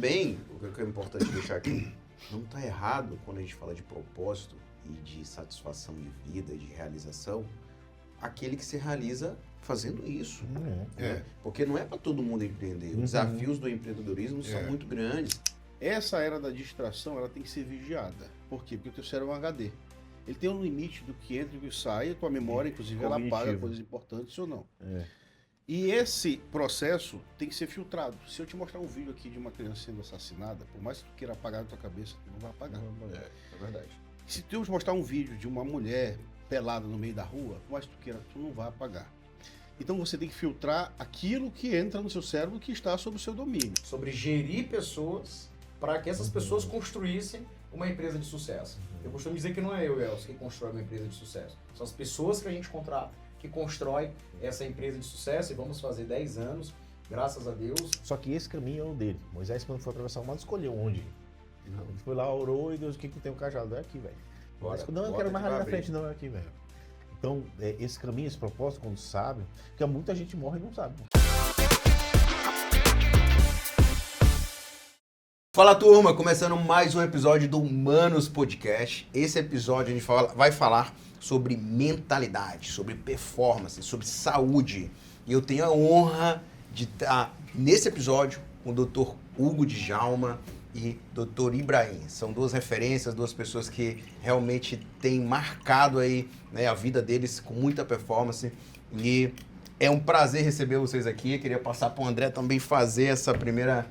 também, o que é importante deixar aqui, não está errado quando a gente fala de propósito e de satisfação de vida, de realização, aquele que se realiza fazendo isso. Né? Porque não é para todo mundo empreender. Os desafios do empreendedorismo são muito grandes. Essa era da distração, ela tem que ser vigiada. Por quê? Porque o teu cérebro é um HD. Ele tem um limite do que entra e do que sai, a tua memória, inclusive, ela apaga coisas importantes ou não. E esse processo tem que ser filtrado. Se eu te mostrar um vídeo aqui de uma criança sendo assassinada, por mais que tu queira apagar na tua cabeça, tu não vai apagar. É verdade. Se eu te mostrar um vídeo de uma mulher pelada no meio da rua, por mais que tu queira, tu não vai apagar. Então você tem que filtrar aquilo que entra no seu cérebro que está sob o seu domínio. Sobre gerir pessoas para que essas pessoas construíssem uma empresa de sucesso. Eu costumo dizer que não é eu, Elcio, que constrói uma empresa de sucesso. São as pessoas que a gente contrata que constrói essa empresa de sucesso e vamos fazer 10 anos, graças a Deus. Só que esse caminho é o dele. Moisés, quando foi atravessar o mar, escolheu onde. Ele foi lá, orou e Deus, o que tem o cajado? É aqui, velho. Não, eu quero mais ali na frente, não, é aqui, velho. Então, esse caminho, esse propósito, quando sabe, porque muita gente morre e não sabe. Fala, turma! Começando mais um episódio do Humanos Podcast. Esse episódio a gente vai falar sobre mentalidade, sobre performance, sobre saúde. E eu tenho a honra de estar nesse episódio com o Dr. Hugo Djalma e Dr. Ibrahim. São duas referências, duas pessoas que realmente têm marcado aí, né, a vida deles com muita performance. E é um prazer receber vocês aqui. Eu queria passar para o André também fazer essa primeira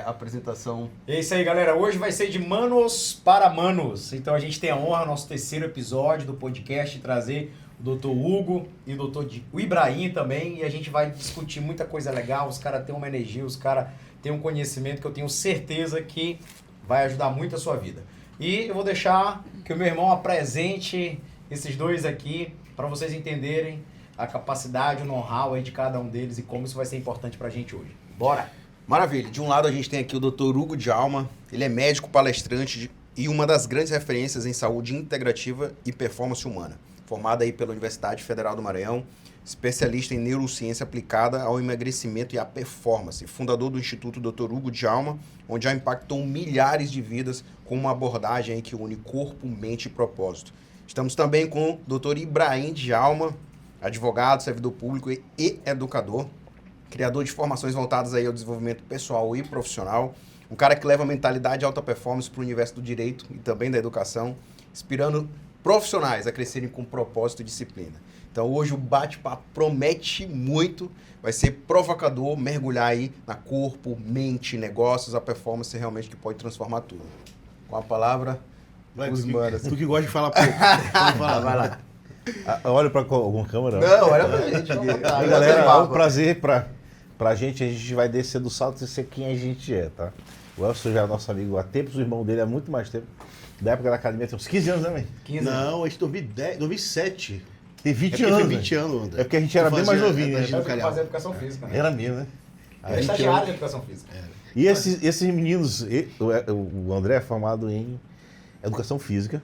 apresentação. É isso aí, galera. Hoje vai ser de manos para manos. Então a gente tem a honra, nosso terceiro episódio do podcast, de trazer o Dr. Hugo e o Dr. Ibrahim também. E a gente vai discutir muita coisa legal. Os caras têm uma energia, os caras têm um conhecimento que eu tenho certeza que vai ajudar muito a sua vida. E eu vou deixar que o meu irmão apresente esses dois aqui para vocês entenderem a capacidade, o know-how aí de cada um deles e como isso vai ser importante pra gente hoje. Bora! Maravilha. De um lado a gente tem aqui o Dr. Hugo Djalma. Ele é médico palestrante e uma das grandes referências em saúde integrativa e performance humana. Formado aí pela Universidade Federal do Maranhão, especialista em neurociência aplicada ao emagrecimento e à performance. Fundador do Instituto Dr. Hugo Djalma, onde já impactou milhares de vidas com uma abordagem aí que une corpo, mente e propósito. Estamos também com o Dr. Ibrahim Djalma, advogado, servidor público e educador. Criador de formações voltadas aí ao desenvolvimento pessoal e profissional, um cara que leva a mentalidade de alta performance para o universo do direito e também da educação, inspirando profissionais a crescerem com propósito e disciplina. Então hoje o bate-papo promete muito, vai ser provocador, mergulhar aí na corpo, mente, negócios, a performance realmente que pode transformar tudo. Com a palavra, os manos. Tu que gosta de falar pouco. Vai lá. Olha para alguma câmera. Não, olha pra gente. Galera, é um prazer pra gente. A gente vai descer do salto e ser quem a gente é, tá? O Elcio já é nosso amigo há tempos, o irmão dele há muito mais tempo. Da época da academia, tem uns 15 anos, né, mãe? 15 Não, a gente 2007. Tem 20 Tem anos. 20 anos, André. É porque a gente era bem mais novinho, né? Eu tenho que fazer educação física, né? Era mesmo, né? Ele é estagiário de educação física. E esses meninos, o André é formado em educação física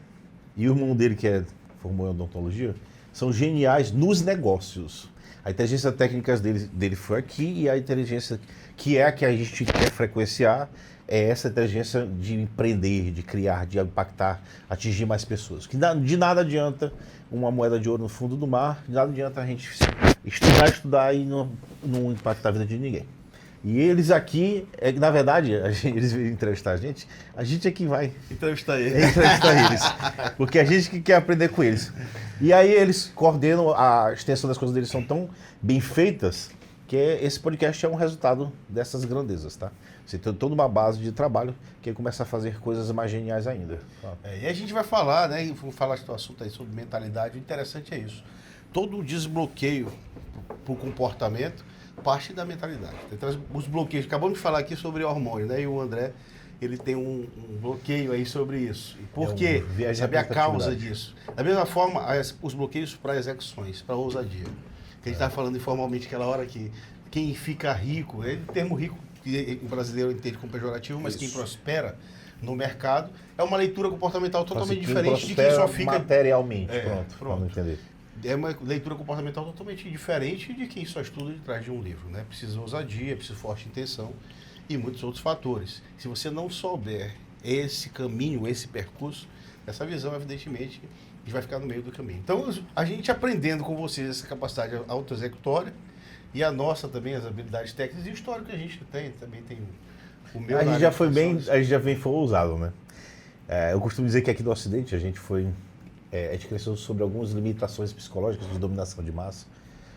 e o irmão dele, que formou em odontologia, são geniais nos negócios. A inteligência técnica dele foi aqui e a inteligência que é a que a gente quer frequenciar é essa inteligência de empreender, de criar, de impactar, atingir mais pessoas. Que de nada adianta uma moeda de ouro no fundo do mar, de nada adianta a gente estudar e não impactar a vida de ninguém. E eles aqui, na verdade, eles vêm entrevistar a gente é que vai Entrevistar ele. entrevistar eles, porque a gente que quer aprender com eles. E aí eles coordenam, a extensão das coisas deles são tão bem feitas, que esse podcast é um resultado dessas grandezas, tá? Você tem toda uma base de trabalho que aí começa a fazer coisas mais geniais ainda. E a gente vai falar, né? Vamos falar do assunto aí sobre mentalidade. O interessante é isso. Todo desbloqueio pro comportamento parte da mentalidade. Então, os bloqueios, acabamos de falar aqui sobre hormônio, né? E o André, ele tem um bloqueio aí sobre isso. E por quê? Saber a causa disso. Da mesma forma, os bloqueios para execuções, para ousadia. Que a gente estava falando informalmente aquela hora que quem fica rico, o termo rico, que o brasileiro entende como pejorativo, mas quem prospera no mercado é uma leitura comportamental totalmente diferente de quem só fica materialmente. Pronto. Pronto. Entender. É uma leitura comportamental totalmente diferente de quem só estuda de trás de um livro, né? Precisa ousadia, precisa forte intenção. e muitos outros fatores. Se você não souber esse caminho, esse percurso, essa visão, evidentemente, a gente vai ficar no meio do caminho. Então, a gente aprendendo com vocês essa capacidade autoexecutória e a nossa também, as habilidades técnicas e o histórico que a gente tem, também tem o meu... A gente já foi bem, a gente já vem foi ousado, né? Eu costumo dizer que aqui no Ocidente a gente cresceu sobre algumas limitações psicológicas de dominação de massa.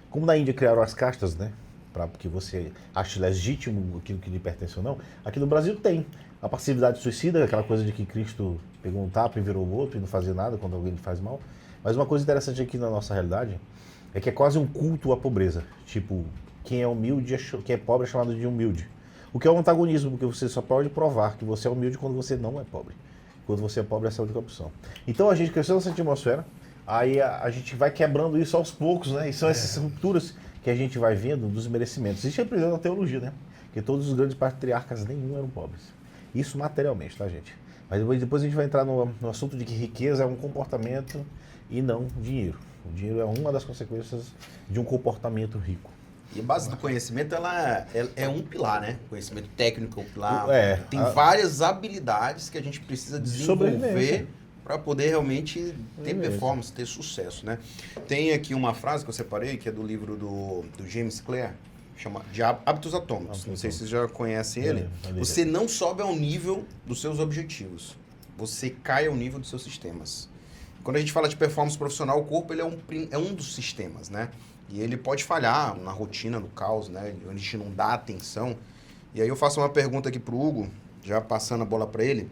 Como na Índia criaram as castas, né? Para que você ache legítimo aquilo que lhe pertence ou não. Aqui no Brasil tem a passividade suicida, aquela coisa de que Cristo pegou um tapa e virou o outro e não fazia nada quando alguém lhe faz mal. Mas uma coisa interessante aqui na nossa realidade é que é quase um culto à pobreza. Tipo, quem é humilde, quem é pobre é chamado de humilde. O que é um antagonismo, porque você só pode provar que você é humilde quando você não é pobre. Quando você é pobre, essa é a única opção. Então a gente cresceu nessa atmosfera, aí a gente vai quebrando isso aos poucos, né? E são essas rupturas que a gente vai vendo dos merecimentos. A gente aprendeu na teologia, né? Que todos os grandes patriarcas, nenhum eram pobres. Isso materialmente, tá, gente? Mas depois a gente vai entrar no assunto de que riqueza é um comportamento e não dinheiro. O dinheiro é uma das consequências de um comportamento rico. E a base do conhecimento, ela é um pilar, né? O conhecimento técnico é um pilar. Tem a- várias habilidades que a gente precisa desenvolver Sobrevivência. para poder realmente ter performance, ter sucesso, né? Tem aqui uma frase que eu separei, que é do livro do James Clear, chama de Hábitos Atômicos. Não sei se vocês já conhecem ele. Você não sobe ao nível dos seus objetivos. Você cai ao nível dos seus sistemas. Quando a gente fala de performance profissional, o corpo ele é um dos sistemas, né? E ele pode falhar na rotina, no caos, né? Onde a gente não dá atenção. E aí eu faço uma pergunta aqui pro Hugo, já passando a bola para ele.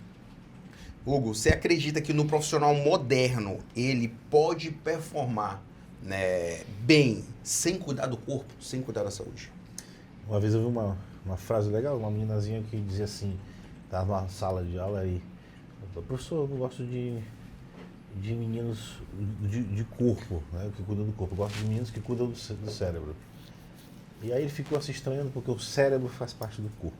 Hugo, você acredita que no profissional moderno ele pode performar, né, bem sem cuidar do corpo, sem cuidar da saúde? Uma vez eu vi uma frase legal, uma meninazinha que dizia assim, estava numa sala de aula e professor, eu não gosto de meninos de corpo, né, que cuidam do corpo, eu gosto de meninos que cuidam do cérebro. E aí ele ficou se estranhando porque o cérebro faz parte do corpo.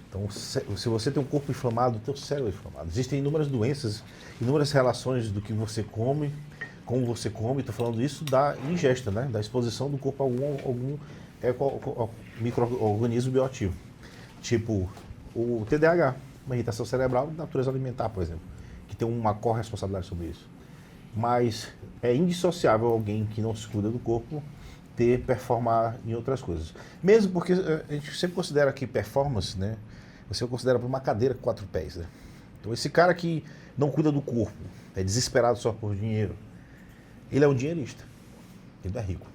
Então, se você tem um corpo inflamado, o teu cérebro é inflamado. Existem inúmeras doenças, inúmeras relações do que você come, como você come. Estou falando isso da ingesta, né? Da exposição do corpo a algum micro-organismo bioativo. Tipo o TDAH, uma irritação cerebral de natureza alimentar, por exemplo, que tem uma corresponsabilidade sobre isso. Mas é indissociável alguém que não se cuida do corpo performar em outras coisas. Mesmo porque a gente sempre considera que performance, né? Você considera por uma cadeira com 4 pés, né? Então esse cara que não cuida do corpo, é desesperado só por dinheiro, ele é um dinheirista. Ele não é rico.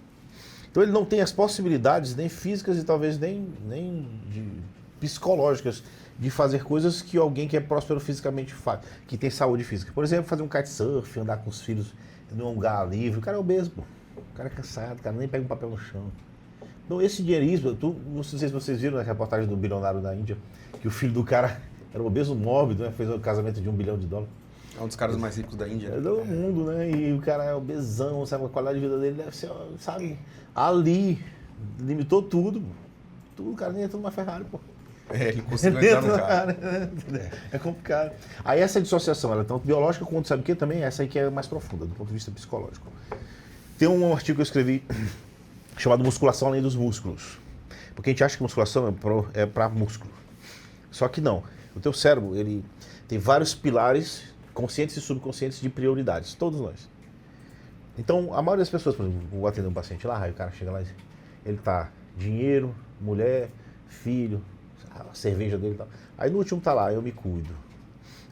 Então ele não tem as possibilidades nem físicas e talvez nem psicológicas de fazer coisas que alguém que é próspero fisicamente faz, que tem saúde física. Por exemplo, fazer um kitesurf, andar com os filhos num lugar livre. O cara é obeso, pô. O cara é cansado, o cara nem pega um papel no chão. Então esse dinheirismo, não sei se vocês viram na reportagem do bilionário da Índia, que o filho do cara era um obeso mórbido, né? Fez um casamento de $1 bilhão. É um dos caras mais ricos da Índia. É do mundo, né? E o cara é obesão, sabe? A qualidade de vida dele deve ser, sabe? Ali, limitou tudo. Tudo, o cara nem entrou numa Ferrari, pô. Ele conseguiu entrar no carro. É complicado. Aí essa dissociação, ela é tanto biológica quanto, sabe o que também? Essa aí que é mais profunda, do ponto de vista psicológico. Tem um artigo que eu escrevi chamado Musculação Além dos Músculos. Porque a gente acha que musculação é para músculo. Só que não. O teu cérebro, ele tem vários pilares conscientes e subconscientes de prioridades. Todos nós. Então, a maioria das pessoas, por exemplo, vou atender um paciente lá, aí o cara chega lá e ele tá dinheiro, mulher, filho, a cerveja dele e tal. Aí no último tá lá, eu me cuido.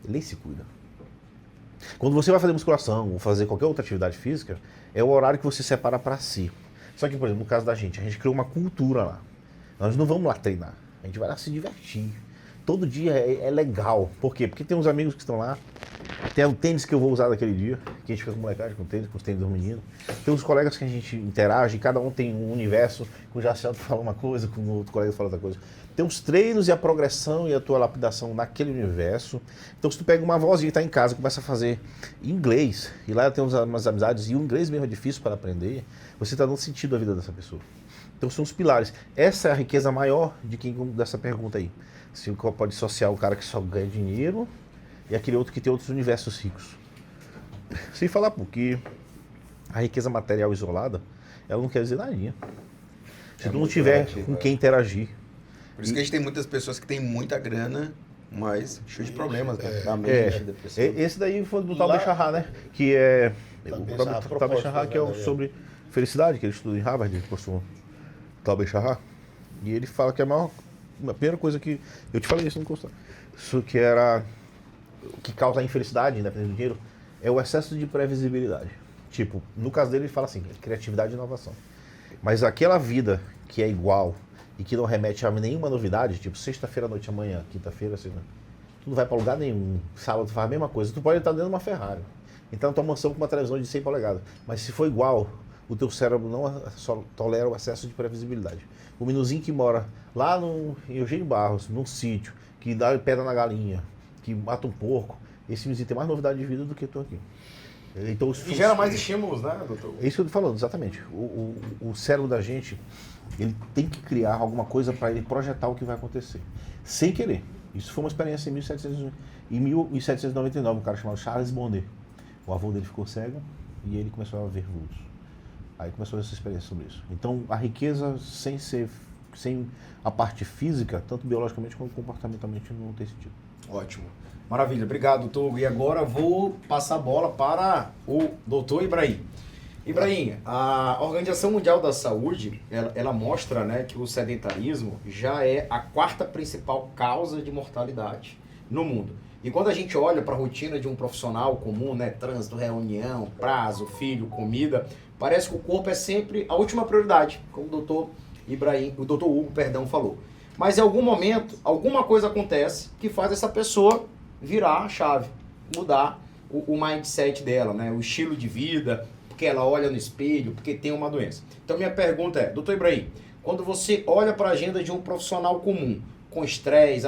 Ele nem se cuida. Quando você vai fazer musculação ou fazer qualquer outra atividade física, é o horário que você separa para si. Só que, por exemplo, no caso da gente, a gente criou uma cultura lá. Nós não vamos lá treinar, a gente vai lá se divertir. Todo dia é legal. Por quê? Porque tem uns amigos que estão lá, tem o tênis que eu vou usar naquele dia, que a gente fica com molecagem com os tênis dos meninos. Tem os colegas que a gente interage, cada um tem um universo, com o Jaciel fala uma coisa, com o outro colega fala outra coisa. Tem os treinos e a progressão e a tua lapidação naquele universo. Então se tu pega uma vozinha que está em casa e começa a fazer inglês, e lá tem umas amizades, e o inglês mesmo é difícil para aprender, você está dando sentido à vida dessa pessoa. Então são os pilares. Essa é a riqueza maior dessa pergunta aí. Se pode associar o cara que só ganha dinheiro e aquele outro que tem outros universos ricos. Sem falar porque a riqueza material isolada, ela não quer dizer nada. Se tu não tiver com quem interagir, Por isso que a gente tem muitas pessoas que têm muita grana, mas cheio de problemas, né? Da É, mente, depressão. esse daí foi do Tal Lá- Ben-Shahar, né? Que é Tal o Ben-Shahar, Tal Ben-Shahar, que é propósito, sobre felicidade, que ele estuda em Harvard, ele postou Tal Ben-Shahar. E ele fala que a primeira coisa que eu te falei isso no curso, isso que era o que causa a infelicidade, independente do dinheiro, é o excesso de previsibilidade. Tipo, no caso dele ele fala assim, criatividade e inovação. Mas aquela vida que é igual e que não remete a nenhuma novidade, tipo sexta-feira à noite, amanhã, quinta-feira, tu não vai pra lugar nenhum, sábado tu faz a mesma coisa, tu pode estar dentro de uma Ferrari, então tua mansão com uma televisão de 100 polegadas, mas se for igual, o teu cérebro não só tolera o excesso de previsibilidade. O menuzinho que mora lá em Eugênio Barros, num sítio, que dá pedra na galinha, que mata um porco, esse menuzinho tem mais novidade de vida do que tu aqui. Então, E gera mais estímulos, né, doutor? é isso que eu tô falando, exatamente. O cérebro da gente, ele tem que criar alguma coisa para ele projetar o que vai acontecer. Sem querer. Isso foi uma experiência em 1799, um cara chamado Charles Bonnet. O avô dele ficou cego e ele começou a ver vultos. Aí começou essa experiência sobre isso. Então, a riqueza, sem a parte física, tanto biologicamente quanto comportamentalmente, não tem sentido. Ótimo. Maravilha, obrigado, doutor. E agora vou passar a bola para o doutor Ibrahim. Ibrahim, a Organização Mundial da Saúde, ela mostra, né, que o sedentarismo já é a quarta principal causa de mortalidade no mundo. E quando a gente olha para a rotina de um profissional comum, né, trânsito, reunião, prazo, filho, comida, parece que o corpo é sempre a última prioridade, como o doutor Hugo, falou. Mas em algum momento, alguma coisa acontece que faz essa pessoa virar a chave, mudar o mindset dela, né? O estilo de vida, porque ela olha no espelho, porque tem uma doença. Então minha pergunta é, doutor Ibrahim, quando você olha para a agenda de um profissional comum, com estresse,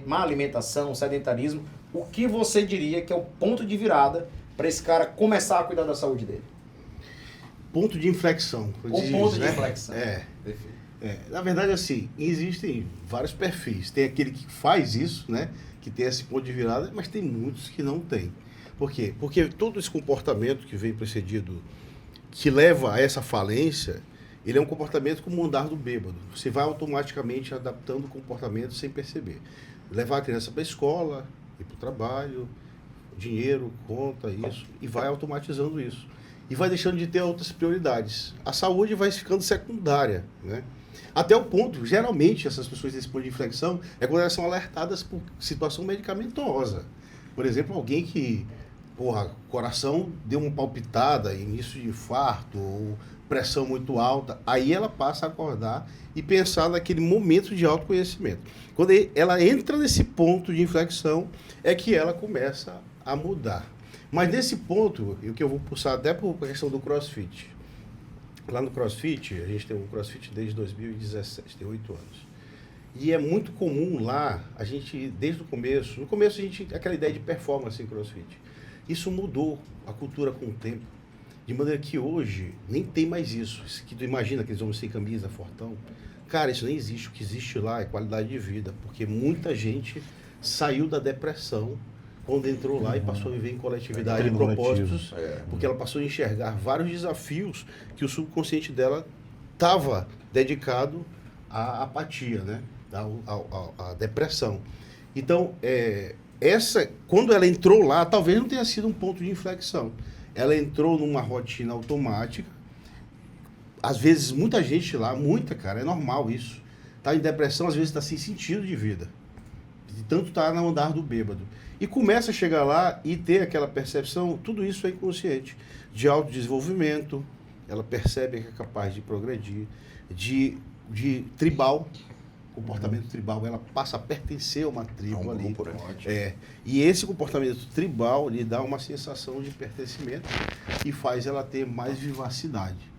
má alimentação, sedentarismo, o que você diria que é o ponto de virada para esse cara começar a cuidar da saúde dele? Ponto de inflexão. Ponto de inflexão. Perfeito. Na verdade, assim, existem vários perfis. Tem aquele que faz isso, né? Que tem esse ponto de virada, mas tem muitos que não têm. Por quê? Porque todo esse comportamento que vem precedido, que leva a essa falência, ele é um comportamento como o andar do bêbado. Você vai automaticamente adaptando o comportamento sem perceber. Levar a criança para a escola, ir para o trabalho, dinheiro, conta, isso, e vai automatizando isso. E vai deixando de ter outras prioridades. A saúde vai ficando secundária, né? Até o ponto, geralmente, essas pessoas nesse ponto de inflexão é quando elas são alertadas por situação medicamentosa. Por exemplo, alguém que, coração deu uma palpitada, início de infarto, ou pressão muito alta, aí ela passa a acordar e pensar naquele momento de autoconhecimento. Quando ela entra nesse ponto de inflexão, é que ela começa a mudar. Mas nesse ponto, o que eu vou puxar até por questão do CrossFit. Lá no CrossFit, a gente tem um CrossFit desde 2017, tem 8 anos. E é muito comum lá, a gente, desde o começo, no começo a gente, aquela ideia de performance em CrossFit. Isso mudou a cultura com o tempo, de maneira que hoje nem tem mais isso. Isso que tu imagina, aqueles homens sem camisa, fortão. Cara, isso nem existe. O que existe lá é qualidade de vida, porque muita gente saiu da depressão quando entrou lá e passou a viver em coletividade, em propósitos, porque ela passou a enxergar vários desafios que o subconsciente dela estava dedicado à apatia, né? à depressão. Então, quando ela entrou lá, talvez não tenha sido um ponto de inflexão. Ela entrou numa rotina automática. Às vezes, muita gente lá, cara, é normal isso. Tá em depressão, às vezes está sem sentido de vida. De tanto tá no andar do bêbado. E começa a chegar lá e ter aquela percepção, tudo isso é inconsciente, de autodesenvolvimento, ela percebe que é capaz de progredir, de tribal, comportamento tribal, ela passa a pertencer a uma tribo ali. E esse comportamento tribal lhe dá uma sensação de pertencimento e faz ela ter mais vivacidade.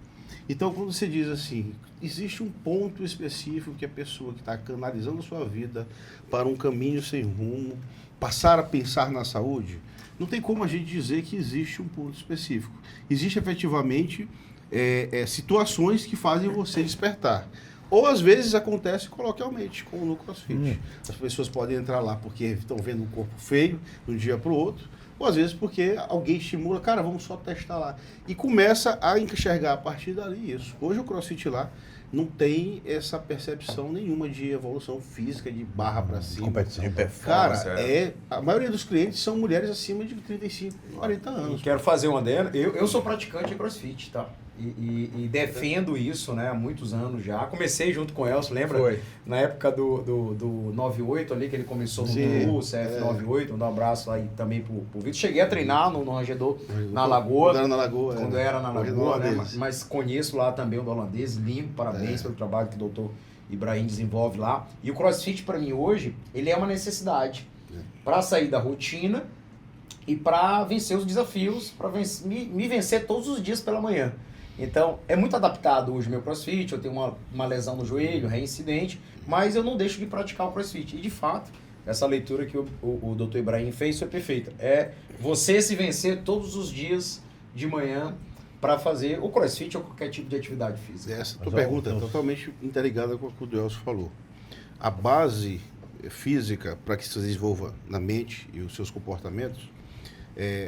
Então, quando você diz assim, existe um ponto específico que a pessoa que está canalizando a sua vida para um caminho sem rumo, passar a pensar na saúde, não tem como a gente dizer que existe um ponto específico. Existe efetivamente situações que fazem você despertar. Ou às vezes acontece coloquialmente, como no CrossFit. As pessoas podem entrar lá porque estão vendo um corpo feio de um dia para o outro, ou às vezes porque alguém estimula, cara, vamos só testar lá. E começa a enxergar a partir dali isso. Hoje o CrossFit lá não tem essa percepção nenhuma de evolução física, de barra para cima. Competição. Cara, a maioria dos clientes são mulheres acima de 35, 40 E anos. quero fazer um adendo. Eu sou praticante de CrossFit, tá? E defendo isso, né, há muitos anos já. Comecei junto com o Elcio, lembra? Foi. Na época do 98 ali, que ele começou no Sim, Turu, CF98, mandar um abraço aí também pro Vitor. Cheguei a treinar no Rangedor na Lagoa. Quando era na Lagoa. Quando era na Hoje é no Lagoa, né? Holandês. Mas conheço lá também o do holandês, lindo, parabéns pelo trabalho que o doutor Ibrahim desenvolve lá. E o CrossFit, para mim, hoje, ele é uma necessidade para sair da rotina e para vencer os desafios, para me vencer todos os dias pela manhã. Então, é muito adaptado hoje o meu CrossFit, eu tenho uma lesão no joelho, reincidente, mas eu não deixo de praticar o CrossFit. E, de fato, essa leitura que o Dr. Ibrahim fez foi perfeita. É você se vencer todos os dias de manhã para fazer o CrossFit ou qualquer tipo de atividade física. Essa tua pergunta é totalmente interligada com o que o Delcio falou. A base física para que se desenvolva na mente e os seus comportamentos,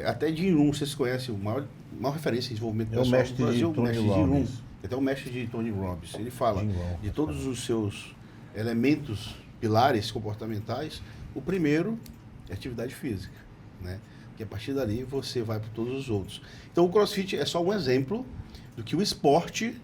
até de Jin Rohn, vocês conhecem, o maior referência em desenvolvimento É o pessoal mestre do Brasil, de o mestre Tony Jin Rohn. Robbins. Até o mestre de Tony Robbins. Ele fala Jim Rohn, de todos os seus elementos, pilares comportamentais, o primeiro é atividade física, né? Porque a partir dali você vai para todos os outros. Então o CrossFit é só um exemplo do que o esporte,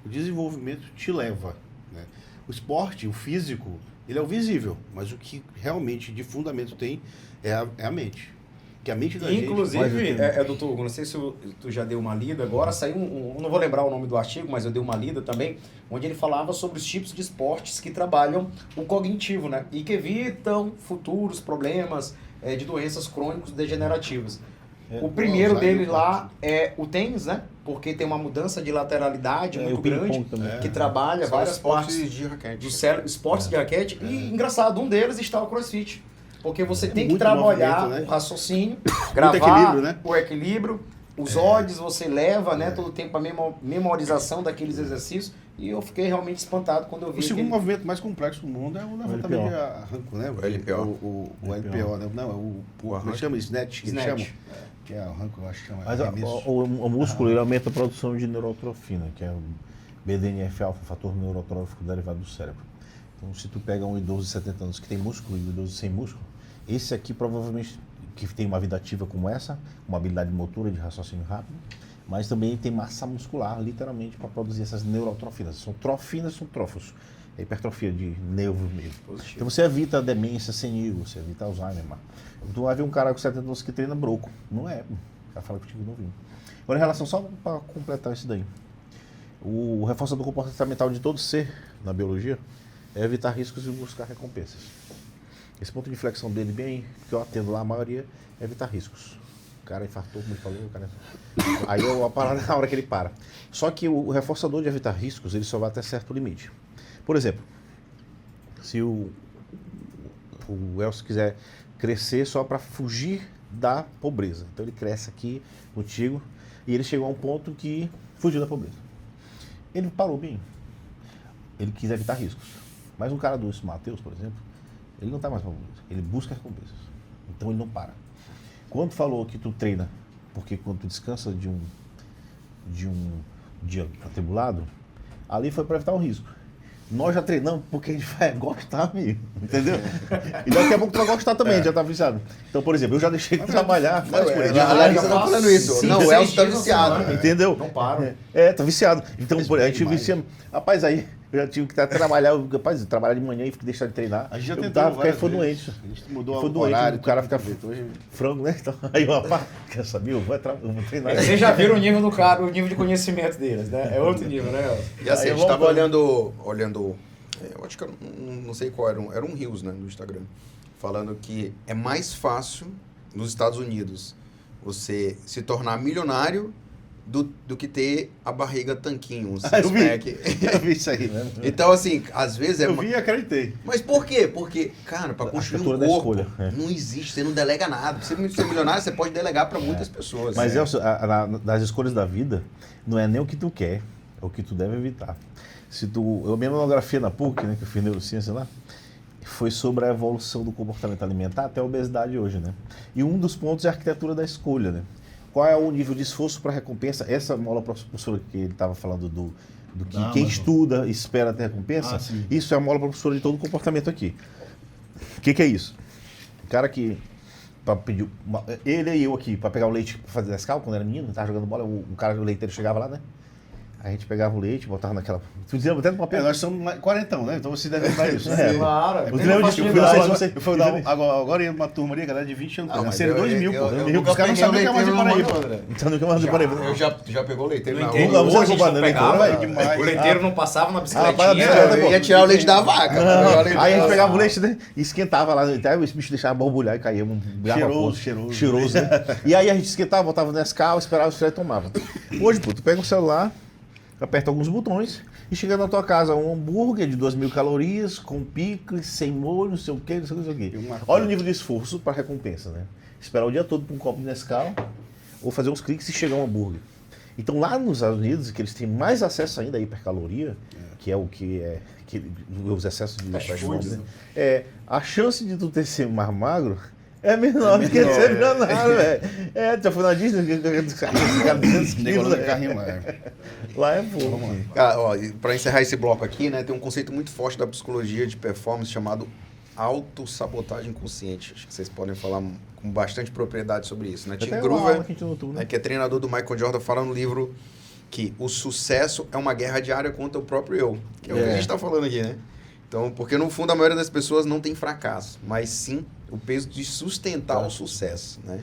o desenvolvimento te leva, né? O esporte, o físico, ele é o visível, mas o que realmente de fundamento tem é a mente. Que a mente da Inclusive, gente... doutor Hugo, não sei se tu já deu uma lida agora, saiu não vou lembrar o nome do artigo, mas eu dei uma lida também, onde ele falava sobre os tipos de esportes que trabalham o cognitivo, né? E que evitam futuros problemas de doenças crônicos degenerativas. O primeiro dele lá é o tênis, né? Porque tem uma mudança de lateralidade muito o ping-pong grande, também. que trabalha São várias partes esportes de raquete. do cérebro, esportes de raquete. E, engraçado, um deles está o CrossFit. Porque você tem que muito trabalhar movimento, né? o raciocínio, gravar equilíbrio, né? o equilíbrio, os odds você leva, né, todo o tempo a memorização daqueles exercícios. E eu fiquei realmente espantado quando eu vi O segundo aquele... movimento mais complexo do mundo é o levantamento de arranco, né? O LPO. O LPO, né? Não, como chama? Snatch, que eles Snatch. chamam. Que é o arranco, eu acho que chama. Mas arremesso. o músculo ele aumenta a produção de neurotrofina, que é o BDNF-alfa, fator neurotrófico derivado do cérebro. Então, se tu pega um idoso de 70 anos que tem músculo e um idoso sem músculo, esse aqui provavelmente, que tem uma vida ativa como essa, uma habilidade motora de raciocínio rápido, mas também tem massa muscular, literalmente, para produzir essas neurotrofinas. São trofinas, são trófos. É hipertrofia de nervos mesmo. Positivo. Então você evita a demência senil, você evita Alzheimer. Tu vai ver um cara com 70 anos que treina broco. Não é. O cara fala contigo novinho. Agora, em relação, só para completar isso daí. O reforçador comportamental de todo ser, na biologia, é evitar riscos e buscar recompensas. Esse ponto de inflexão dele, bem, que eu atendo lá, a maioria, é evitar riscos. O cara infartou, como ele falou, o cara... Aí eu paro na hora que ele para. Só que o reforçador de evitar riscos, ele só vai até certo limite. Por exemplo, se o Elcio quiser crescer só para fugir da pobreza. Então ele cresce aqui contigo e ele chegou a um ponto que fugiu da pobreza. Ele parou bem. Ele quis evitar riscos. Mas um cara do Matheus, por exemplo, ele não está mais famoso. Ele busca recompensas. Então ele não para. Quando falou que tu treina, porque quando tu descansa de um dia atribulado, ali foi para evitar o risco. Nós já treinamos porque a gente vai gostar mesmo, entendeu? E daqui a pouco tu vai gostar também, já tá viciado. Então, por exemplo, eu já deixei de trabalhar. A Larissa tá falando isso. Não, o Elcio tá viciado. Entendeu? Não paro. Tá viciado. Então, a gente vicia. Rapaz, aí eu já tive que trabalhar. Rapaz, trabalhar de manhã e deixar de treinar. A gente já eu tentou tava, porque várias foi vezes. doente. A gente mudou Foi o doente, horário. o cara fica Hoje... frango, né? Então, aí o rapaz, quer saber? Eu vou treinar. Vocês já viram o nível do cara, o nível de conhecimento deles, né? É outro nível, né? E assim, Aí a gente tava olhando eu acho que não sei qual era um Reels, né, no Instagram, falando que é mais fácil nos Estados Unidos você se tornar milionário do que ter a barriga tanquinho, um six-pack. Eu vi isso aí, né? Então, assim, às vezes Eu vi e acreditei. Mas por quê? Porque, cara, para construir um cultura da corpo, escolha, né? não existe, você não delega nada. Pra você ser milionário, você pode delegar para muitas pessoas. Mas, Elcio, das escolhas da vida, não é nem o que tu quer, é o que tu deve evitar. A minha monografia na PUC, né, que eu fiz neurociência lá, foi sobre a evolução do comportamento alimentar até a obesidade hoje, né? E um dos pontos é a arquitetura da escolha, né? Qual é o nível de esforço para recompensa? Essa mola professora que ele estava falando do que Não, quem mas- estuda espera ter recompensa. Sim. Isso é a mola propulsora de todo o comportamento aqui. O que é isso? O cara que pra pedir ele e eu aqui, para pegar o leite para fazer Nescau, quando era menino, tava jogando bola, o cara, o leiteiro chegava lá, né? A gente pegava o leite, botava naquela. Tu dizia até no papel. Nós somos quarentão, né? Então você deve lembrar disso. né? Claro. O Leandro disse que eu fui Eu lá, fui dar agora ia numa turma ali, galera de 20 anos. Nasceram 2000, pô. Os caras não sabem nunca mais de Paraíba. Então nunca mais do Paraíba. Já pegou leiteiro No na interior, rua? Não, você a gente roubando, não né? pegava, Vai, demais. o leiteiro não passava na para a bicicletinha. bicicleta, Eu ia tirar o leite da vaca. Aí a gente pegava o leite, né? E esquentava lá, até o bicho deixava borbulhar e caía. Cheiroso, né? E aí a gente esquentava, botava no Nescau, esperava o e tomava. Hoje, pô, tu pega o celular, aperta alguns botões e chega na tua casa um hambúrguer de 2.000 calorias, com picles, sem molho, não sei o quê, não sei o quê. Olha o nível de esforço para recompensa, né? Esperar o dia todo para um copo de Nescau ou fazer uns cliques e chegar um hambúrguer. Então lá nos Estados Unidos, que eles têm mais acesso ainda à hipercaloria, que é o que é os excessos de fast né? A chance de tu ter ser mais magro é menor do que ser milionário, velho. Já foi na Disney, cara 200 quilos. carrinho lá. Lá é pouco. Cara, ó, para encerrar esse bloco aqui, né, tem um conceito muito forte da psicologia de performance chamado autossabotagem consciente. Acho que vocês podem falar com bastante propriedade sobre isso, né? Tim Gruver, que é treinador do Michael Jordan, fala no livro que o sucesso é uma guerra diária contra o próprio eu, que é o que a gente está falando aqui, né? Então, porque no fundo a maioria das pessoas não tem fracasso, mas sim o peso de sustentar o sucesso, né?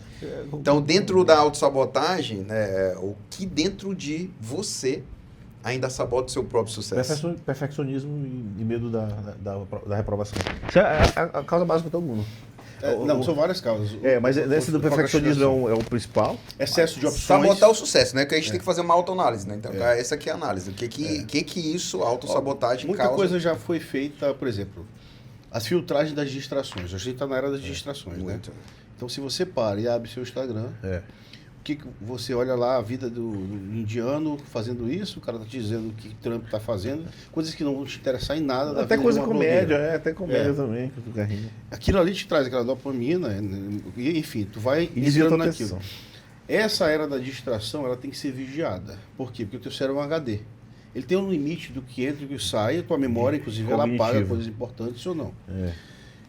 Então, dentro da autossabotagem, né, o que dentro de você ainda sabota o seu próprio sucesso? Perfeccionismo e medo da reprovação. Isso é a causa básica de todo mundo. Não, são várias causas. Mas esse do perfeccionismo é o principal. Excesso de opções. Sabotar o sucesso, né? Que a gente tem que fazer uma autoanálise, né? Então, essa aqui é a análise. O que isso, autossabotagem, Muita causa? coisa já foi feita, por exemplo, as filtragens das distrações. A gente está na era das distrações, né? Muito. Então, se você para e abre seu Instagram, o que você olha lá a vida do indiano fazendo isso, o cara tá te dizendo o que Trump tá fazendo, coisas que não vão te interessar em nada da Até vida coisa de uma comédia, blogueira. até comédia também, que tu carrinho. Aquilo ali te traz aquela dopamina, e, enfim, tu vai E desvia entrando tua naquilo. atenção. Essa era da distração, ela tem que ser vigiada. Por quê? Porque o teu cérebro é um HD. Ele tem um limite do que entra e do que sai, a tua memória, inclusive, ela apaga Cognitivo. coisas importantes ou não.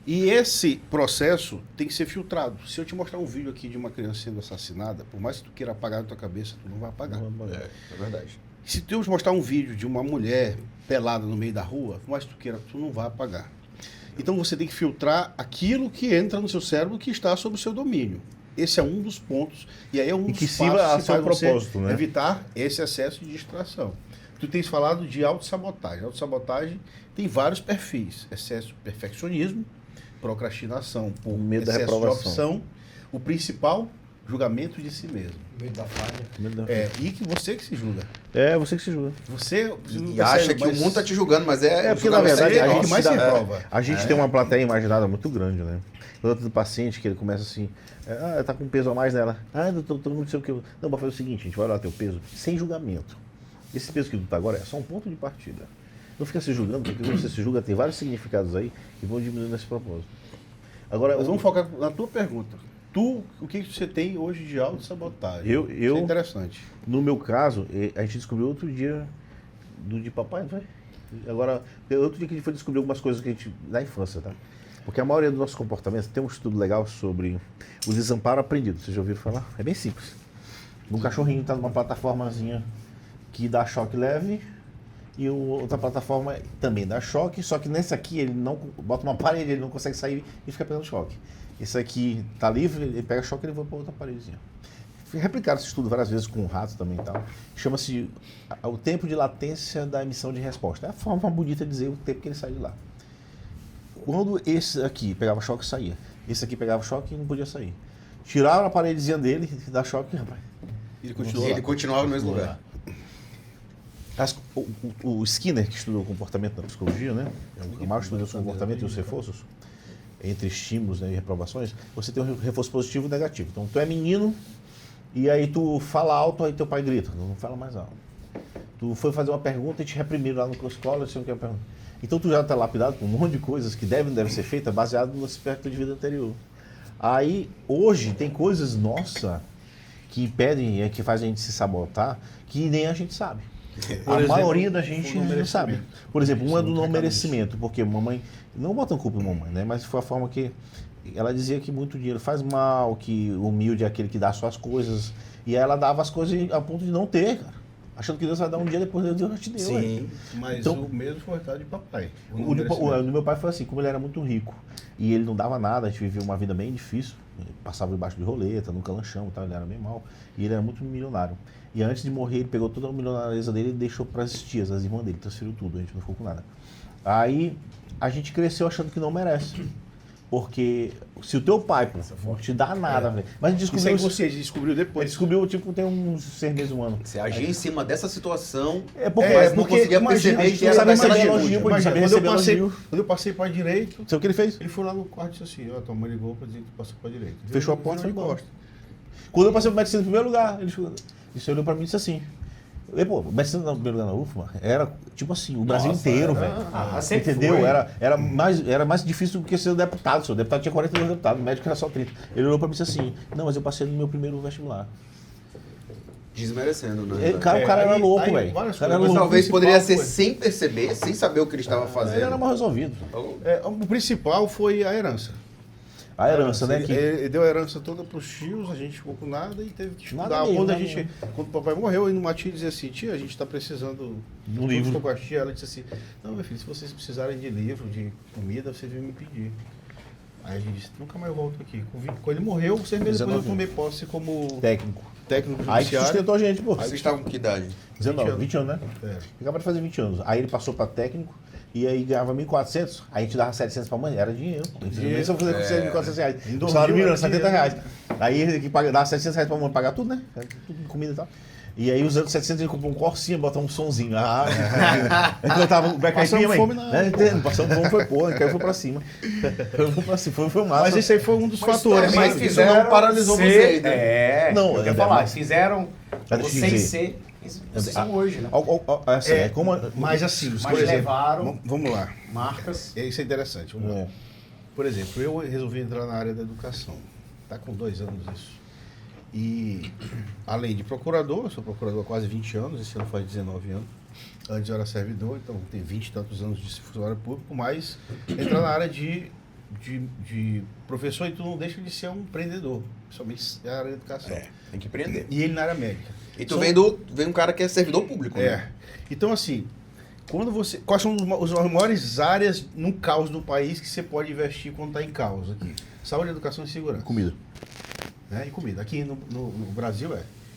E esse processo tem que ser filtrado. Se eu te mostrar um vídeo aqui de uma criança sendo assassinada, por mais que tu queira apagar da tua cabeça, tu não vai apagar. É verdade. Se tu te mostrar um vídeo de uma mulher pelada no meio da rua, por mais que tu queira, tu não vai apagar. Então você tem que filtrar aquilo que entra no seu cérebro que está sob o seu domínio. Esse é um dos pontos. E aí é um E dos que passos sirva a que seu faz você propósito, né? evitar esse excesso de distração. Tu tens falado de autossabotagem. Autossabotagem tem vários perfis. Excesso de perfeccionismo, procrastinação por Medo da excesso de reprovação. opção. O principal, julgamento de si mesmo. Medo da falha. E que você que se julga. É você que se julga. Você E acha que o mundo tá te julgando, mas É porque, na verdade, a gente mais se prova. A gente tem uma plateia imaginada muito grande, né? Outro paciente que ele começa assim, tá com peso a mais nela. Doutor, não sei o que. Não, vamos fazer o seguinte, a gente vai olhar teu peso sem julgamento. Esse peso que tu tá agora é só um ponto de partida. Não fica se julgando, porque quando você se julga, tem vários significados aí que vão diminuindo esse propósito. Agora, Mas vamos focar na tua pergunta. O que você tem hoje de autossabotagem? Eu- Isso é interessante. no meu caso, a gente descobriu outro dia do de papai, não foi? Agora, outro dia que a gente foi descobrir algumas coisas que a gente, da infância, tá? Porque a maioria dos nossos comportamentos, tem um estudo legal sobre o desamparo aprendido. Vocês já ouviram falar? É bem simples. Um cachorrinho está numa plataformazinha que dá choque leve e outra plataforma também dá choque, só que nesse aqui ele não bota uma parede, ele não consegue sair e fica pegando choque. Esse aqui tá livre, ele pega choque e ele vai para outra paredezinha. Replicaram esse estudo várias vezes com ratos também e tal. Chama-se o tempo de latência da emissão de resposta. É a forma bonita de dizer o tempo que ele sai de lá. Quando esse aqui pegava choque, saía. Esse aqui pegava choque e não podia sair. Tiraram a paredezinha dele, que dá choque, rapaz. Ele continuou Ele lá. continuava no mesmo lugar. O Skinner, que estudou o comportamento na psicologia, né? É o maior estudioso do comportamento e os reforços, entre estímulos, né, e reprovações, você tem um reforço positivo e negativo. Então, tu é menino e aí tu fala alto, aí teu pai grita, não fala mais alto. Tu foi fazer uma pergunta e te reprimiram lá na escola, você não quer perguntar. Então, tu já está lapidado com um monte de coisas que devem ser feitas baseado no aspecto de vida anterior. Aí, hoje, tem coisas, nossa, que impedem, que fazem a gente se sabotar, que nem a gente sabe. Por A exemplo, maioria da gente não não sabe. merecimento. Por exemplo, uma é do Isso, não não tem merecimento, porque mamãe, não botam culpa em mamãe, né? Mas foi a forma que ela dizia que muito dinheiro faz mal, que o humilde é aquele que dá suas coisas, e aí ela dava as coisas a ponto de não ter, cara. Achando que Deus vai dar um dia depois, Deus já te deu. Sim. Mas Então- o mesmo foi o resultado de papai. O do meu pai foi assim, como ele era muito rico e ele não dava nada, a gente vivia uma vida bem difícil, passava debaixo de roleta, nunca lanchamos, ele era bem mal, e ele era muito milionário. E antes de morrer, ele pegou toda a milionarieza dele e deixou para as tias, as irmãs dele, transferiu tudo, a gente não ficou com nada. Aí a gente cresceu achando que não merece. Porque se o teu pai, pô, não te dá nada, velho. Mas a gente Isso é descobriu. inconsciente, descobriu Ele depois. descobriu, tipo, tem uns 6 meses, um ano. Você agia em cima dessa situação, É porque, mas não porque conseguia imagina, perceber a gente que não era sabe daquela receber atitude. elogio, pô. Imagina, Sabia receber elogio. quando eu passei para direito, Sabe o que ele fez? ele foi lá no quarto e disse assim, ó, tua mãe ligou para dizer que tu passou para direito. Fechou a Eu porta e foi virei embora. de costas. Quando eu passei pro medicina em primeiro lugar, ele olhou pra mim e disse assim. Pô, medicina no primeiro lugar na UFMA era tipo assim, o Brasil inteiro, velho. sempre Entendeu? foi. Era mais difícil do que ser deputado. O deputado tinha 42 deputados, o médico era só 30. Ele olhou pra mim e disse assim: não, mas eu passei no meu primeiro vestibular. Desmerecendo, né? O cara era aí- louco, aí velho. várias O cara era coisas. Mas louco. talvez principal poderia ser foi- sem perceber, sem saber o que ele estava fazendo. Ele era mal resolvido. O principal foi a herança. A herança, né? Que Ele deu a herança toda para os tios, a gente ficou com nada e teve que Nada estudar. mesmo, Quando, nada quando o papai morreu, uma tia dizia assim, tia, a gente está precisando De um livro. Ficou com a tia, ela disse assim, não, meu filho, se vocês precisarem de livro, de comida, vocês vêm me pedir. Aí a gente disse, nunca mais volto aqui. Quando ele morreu, 6 meses depois eu 19 tomei posse como técnico. técnico Aí que judiciário. sustentou a gente, pô. Vocês estavam com que idade? 19, 20 anos, né? É. Acaba de fazer 20 anos. Aí ele passou pra técnico e aí ganhava 1.400. Aí a gente dava 700 pra mãe, era dinheiro. Dinheiro. Isso eu fazer com 1.400 reais. Em O 2000 salário mínimo era era 70 dinheiro. reais. Aí ele que dava 700 reais pra mãe pagar tudo, né? Tudo de comida e tal. E aí usando 700 ele comprou um corsinho, botou um sonzinho. Aí cantava o Black Eyed Passamos Peas, fome mãe. não, Né? Entendo, passamos fome, foi porra, caiu foi pra cima. Foi pra cima, foi massa. Mas esse aí foi um dos fatores. mas né? isso não paralisou vocês, né? É, Não, eu é, ia falar, mas- fizeram Deixa eu vocês dizer. vocês são hoje, né? Assim, é como... Mas assim, Mas por exemplo, levaram vamos lá. marcas. Isso é interessante. Vamos lá. É. Por exemplo, eu resolvi entrar na área da educação. Está com 2 anos isso. E, além de procurador, eu sou procurador há quase 20 anos, esse ano faz 19 anos. Antes eu era servidor, então tem 20 e tantos anos de funcionário público, mas entrar na área de professor e tu não deixa de ser um empreendedor, principalmente na área da educação. Tem que aprender. E ele na área médica. E tu vem um cara que é servidor público, né? É. Então, assim, quando você. Quais são as maiores áreas no caos do país que você pode investir quando está em caos aqui? Saúde, educação e segurança. Comida. Né? E comida. Aqui no Brasil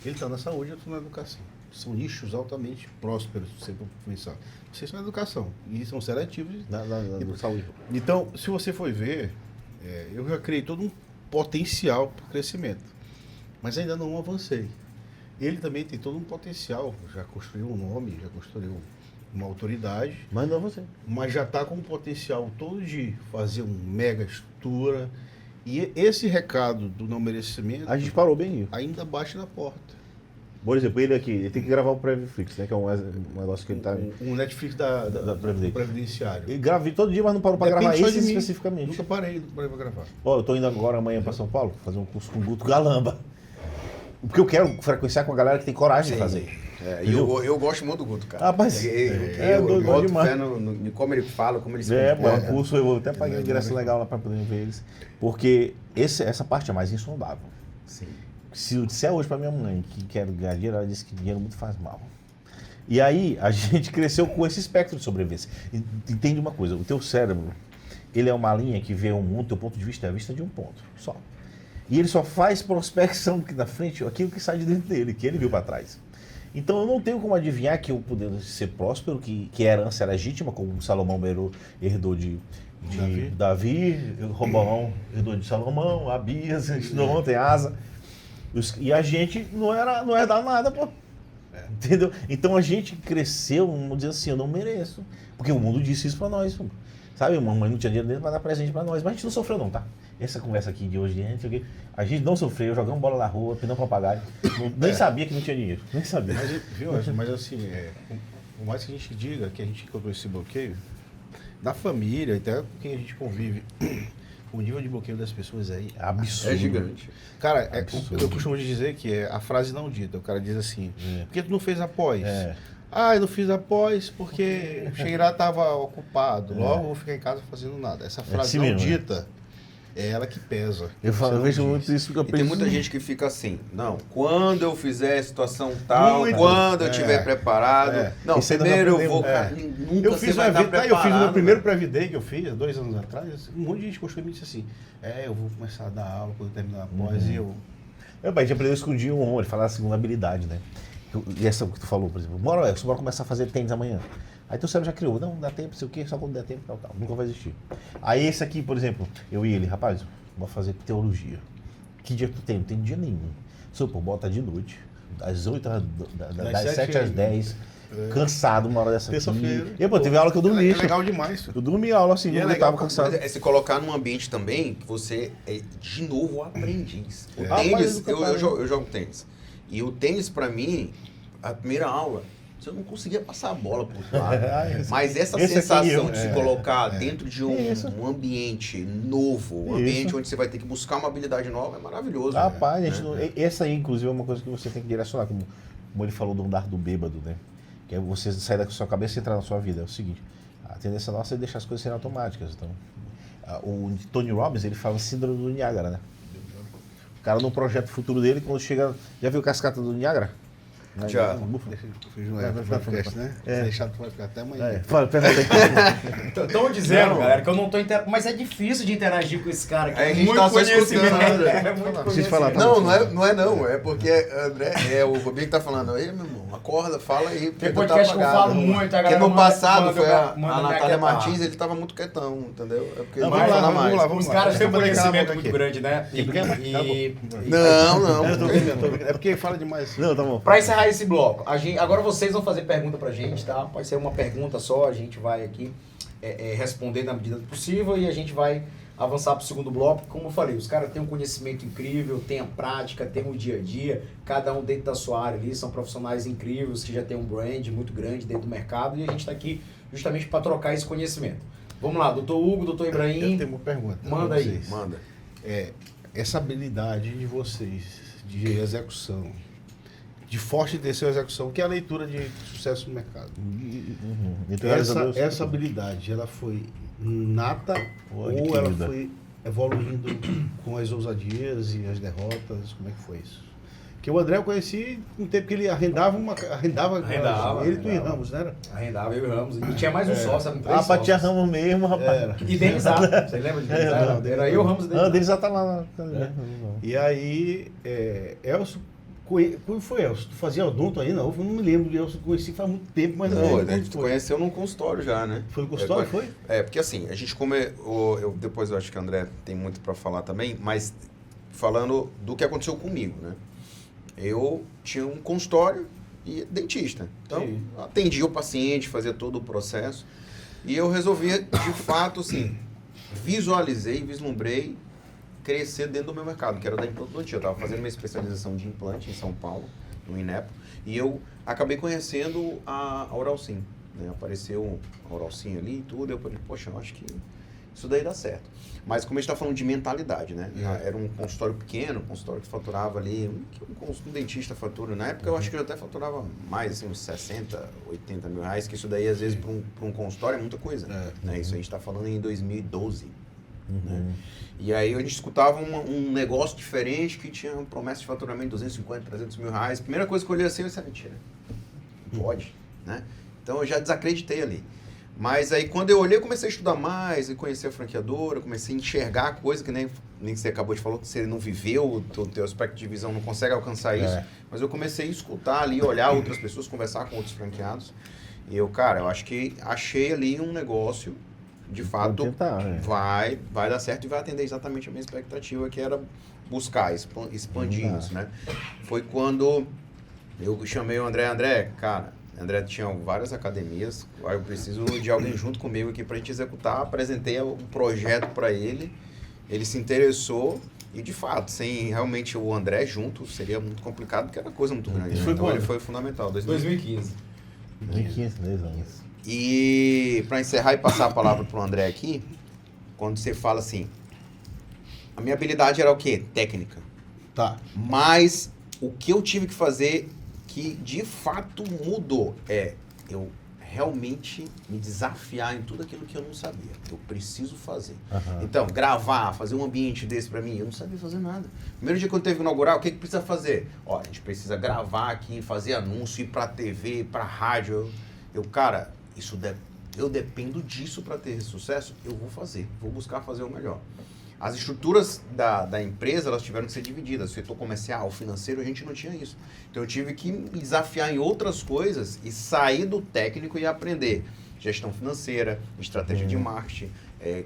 ele está na saúde e eu estou na educação. São nichos altamente prósperos, se você for pensar. Vocês estão na educação e são seletivos. Da saúde. Então, se você for ver, eu já criei todo um potencial para o crescimento, mas ainda não avancei. Ele também tem todo um potencial, já construiu um nome, já construiu uma autoridade, Mas não você. mas já está com um potencial todo de fazer um mega estrutura. E esse recado do não merecimento A gente parou bem aí. ainda bate na porta. Por exemplo, ele aqui, ele tem que gravar o Previflix, né? Que é um negócio que ele tá... O Netflix da Previdência. do Previdenciário. Ele gravei todo dia, mas não parou pra Depende gravar só esse de mim. especificamente. Nunca parei pra gravar. Ó, eu tô indo agora amanhã pra São Paulo, fazer um curso com o Guto Galamba. Porque eu quero frequenciar com a galera que tem coragem de fazer. É, e eu gosto muito do Guto, cara. Rapaz, eu doido boto demais. fé no como ele fala, como ele se É, pô, é um comporta. curso, eu até paguei um ingresso legal lá pra poder ver eles. Porque essa parte é mais insondável. Sim. Se eu disser hoje pra minha mãe que quero ganhar dinheiro, ela disse que dinheiro muito faz mal. E aí, a gente cresceu com esse espectro de sobrevivência. Entende uma coisa, o teu cérebro, ele é uma linha que vê o mundo, teu ponto de vista é a vista de um ponto, só. E ele só faz prospecção aqui na frente, aquilo que sai de dentro dele, que ele viu para trás. Então eu não tenho como adivinhar que eu poder ser próspero, que a herança é legítima, como Salomão herdou de Davi, Roboão herdou de Salomão, Abias, não tem asa. E a gente não é dar nada, pô. Entendeu? Então a gente cresceu, vamos dizer assim, eu não mereço. Porque o mundo disse isso pra nós. Sabe, mamãe não tinha dinheiro pra dar presente pra nós, mas a gente não sofreu não, tá? Essa conversa aqui de hoje, a gente não sofreu, jogamos bola na rua, pedindo papagaio. Nem sabia que não tinha dinheiro, nem sabia. Mas assim, por mais que a gente diga que a gente encontrou esse bloqueio, na família, até com quem a gente convive, o nível de bloqueio das pessoas aí É absurdo. É gigante. Cara, Absurdo. eu costumo dizer que é a frase não dita. O cara diz assim, por que tu não fez após? É. Ah, eu não fiz após porque cheguei lá, estava ocupado. Logo vou ficar em casa fazendo nada. Essa frase assim não mesmo, né? dita, é ela que pesa. Eu vejo muito isso que eu E tem penso. muita gente que fica assim, não, quando eu fizer a situação tal, Muito. quando eu estiver preparado, É. não, Isso aí nós primeiro eu aprendemos. vou, nunca Eu você fiz, vai estar eu fiz preparado, o primeiro né? Pré-Day que eu fiz, 2 anos atrás, um monte de gente gostou de mim e disse assim, eu vou começar a dar aula quando terminar a pós, e eu... A gente aprendeu isso com o Dion, ele fala a segunda habilidade, né? E essa que tu falou, por exemplo, bora começar a fazer tênis amanhã. Aí teu cérebro já criou, não dá tempo, sei o quê, só quando der tempo, tal, nunca vai existir. Aí esse aqui, por exemplo, eu e ele, rapaz, vou fazer teologia. Que dia tu tem? Não tem dia nenhum. Pô, bota de noite, das 8 das 7 às 10, cansado uma hora dessa aqui. Terça-feira. E, pô, teve aula que eu dormi. É legal demais. Eu dormi aula assim, E é eu legal, tava cansado. Mas é se colocar num ambiente também que você é, de novo, o aprendiz. O Mas tênis, nunca eu parei. jogo tênis. E o tênis, pra mim, a primeira aula, eu não conseguia passar a bola pro outro lado. Mas essa Esse aqui sensação eu- de se colocar dentro de Isso. um ambiente novo, um Isso. ambiente onde você vai ter que buscar uma habilidade nova, é maravilhoso. Rapaz, a gente né? não- essa aí, inclusive, é uma coisa que você tem que direcionar, como ele falou do andar do bêbado, né? Que é você sair da sua cabeça e entrar na sua vida. É o seguinte, a tendência nossa é deixar as coisas serem automáticas. Então, o Tony Robbins, ele fala síndrome do Niágara, né? O cara no projeto futuro dele, quando chega... Já viu Cascata do Niágara? Já. Deixa eu podcast, né? Se deixar, tu vai ficar até amanhã. Fala, pergunta aí. Estão dizendo, Não. galera, que eu não tô mas é difícil de interagir com esse cara. Que Aí a é gente muito tá só conhecimento. escutando, né? É muito Vocês falaram, conhecimento. Não, é porque André, o Rubinho que tá falando, aí, meu irmão, acorda, fala aí. porque Tem tu podcast que eu apagado. falo muito, a Porque galera no manda- passado manda- foi a manda me Natália aquietar. Martins, ele tava muito quietão, entendeu? É porque Não, ele vamos fala lá, mais. vamos lá, vamos Os lá. caras têm um Deixa eu botar a conhecimento boca muito aqui. grande, né? Não. Eu tô brincando. É porque fala demais. Não, tá bom. Pra encerrar esse bloco, agora vocês vão fazer pergunta pra gente, tá? Pode ser uma pergunta só, a gente vai aqui responder na medida do possível e a gente vai avançar pro segundo bloco. Como eu falei, os caras têm um conhecimento incrível, têm a prática, têm o dia a dia, cada um dentro da sua área ali, são profissionais incríveis que já têm um brand muito grande dentro do mercado e a gente tá aqui justamente para trocar esse conhecimento. Vamos lá, doutor Hugo, doutor Eu Ibrahim, tenho uma pergunta. Manda pra aí. vocês. Manda. Essa habilidade de vocês, de execução, de forte intenção e execução, que é a leitura de sucesso no mercado. Então, graças a Deus, Essa habilidade, ela foi nata Pô, ou que ela querida. foi evoluindo com as ousadias e as derrotas? Como é que foi isso? Porque o André eu conheci um tempo que ele arrendava ele e tu e Ramos, não era? arrendava eu e Ramos, e tinha mais um sócio, eram 3 Ah, pra tia sócios. Ramos mesmo, rapaz. Era. E Denizar, você lembra de Denizar? Era eu, Ramos e Ah, Denizar. deles já tá lá. E aí, Elcio, como foi, Elcio? Tu fazia odonto aí? Não, eu não me lembro de Elcio, conheci faz muito tempo, mas Não, lembro a gente quando foi. conheceu num consultório já, né? Foi no consultório, foi? Porque assim, a gente depois eu acho que o André tem muito para falar também, mas falando do que aconteceu comigo, né? Eu tinha um consultório e dentista. Então, Sim. eu atendia o paciente, fazia todo o processo. E eu resolvia, de fato, assim, visualizei, vislumbrei crescer dentro do meu mercado, que era da implantodontia. Eu estava fazendo minha especialização de implante em São Paulo, no INEPO, e eu acabei conhecendo a Oralsim. Né? Apareceu a Oralsim ali e tudo, eu falei, poxa, eu acho que isso daí dá certo. Mas como a gente está falando de mentalidade, né? Era um consultório pequeno, um consultório que faturava ali, um dentista fatura. Na época eu acho que eu até faturava mais, assim, uns 60, 80 mil reais, que isso daí às vezes para um consultório é muita coisa. Né? Isso a gente está falando em 2012. Né? E aí a gente escutava um negócio diferente que tinha uma promessa de faturamento de 250, 300 mil reais. Primeira coisa que eu olhei assim, eu disse, mentira, não pode, né? Então eu já desacreditei ali. Mas aí quando eu olhei, eu comecei a estudar mais, e conhecer a franqueadora, comecei a enxergar coisa que nem você acabou de falar, que você não viveu, o teu aspecto de visão não consegue alcançar isso. Mas eu comecei a escutar ali, olhar outras pessoas, conversar com outros franqueados. E eu, cara, eu acho que achei ali um negócio, de fato, vai dar certo e vai atender exatamente a minha expectativa, que era buscar, expandir isso, né? Foi quando eu chamei o André, cara, André tinha várias academias, eu preciso de alguém junto comigo aqui pra gente executar, apresentei um projeto para ele se interessou e de fato, sem realmente o André junto, seria muito complicado, porque era coisa muito grande. Isso foi então quando? ele foi fundamental, 2015. 2015, 10 anos. E para encerrar e passar a palavra pro André aqui, quando você fala assim, a minha habilidade era o quê? Técnica. Tá. Mas o que eu tive que fazer que de fato mudou eu realmente me desafiar em tudo aquilo que eu não sabia. Eu preciso fazer. Então, gravar, fazer um ambiente desse pra mim, eu não sabia fazer nada. Primeiro dia que eu teve que inaugurar, o que precisa fazer? Ó, a gente precisa gravar aqui, fazer anúncio, ir pra TV, pra rádio. Cara, eu dependo disso pra ter sucesso, eu vou fazer. Vou buscar fazer o melhor. As estruturas da empresa, elas tiveram que ser divididas. O setor comercial, financeiro, a gente não tinha isso. Então eu tive que me desafiar em outras coisas e sair do técnico e aprender gestão financeira, estratégia de marketing,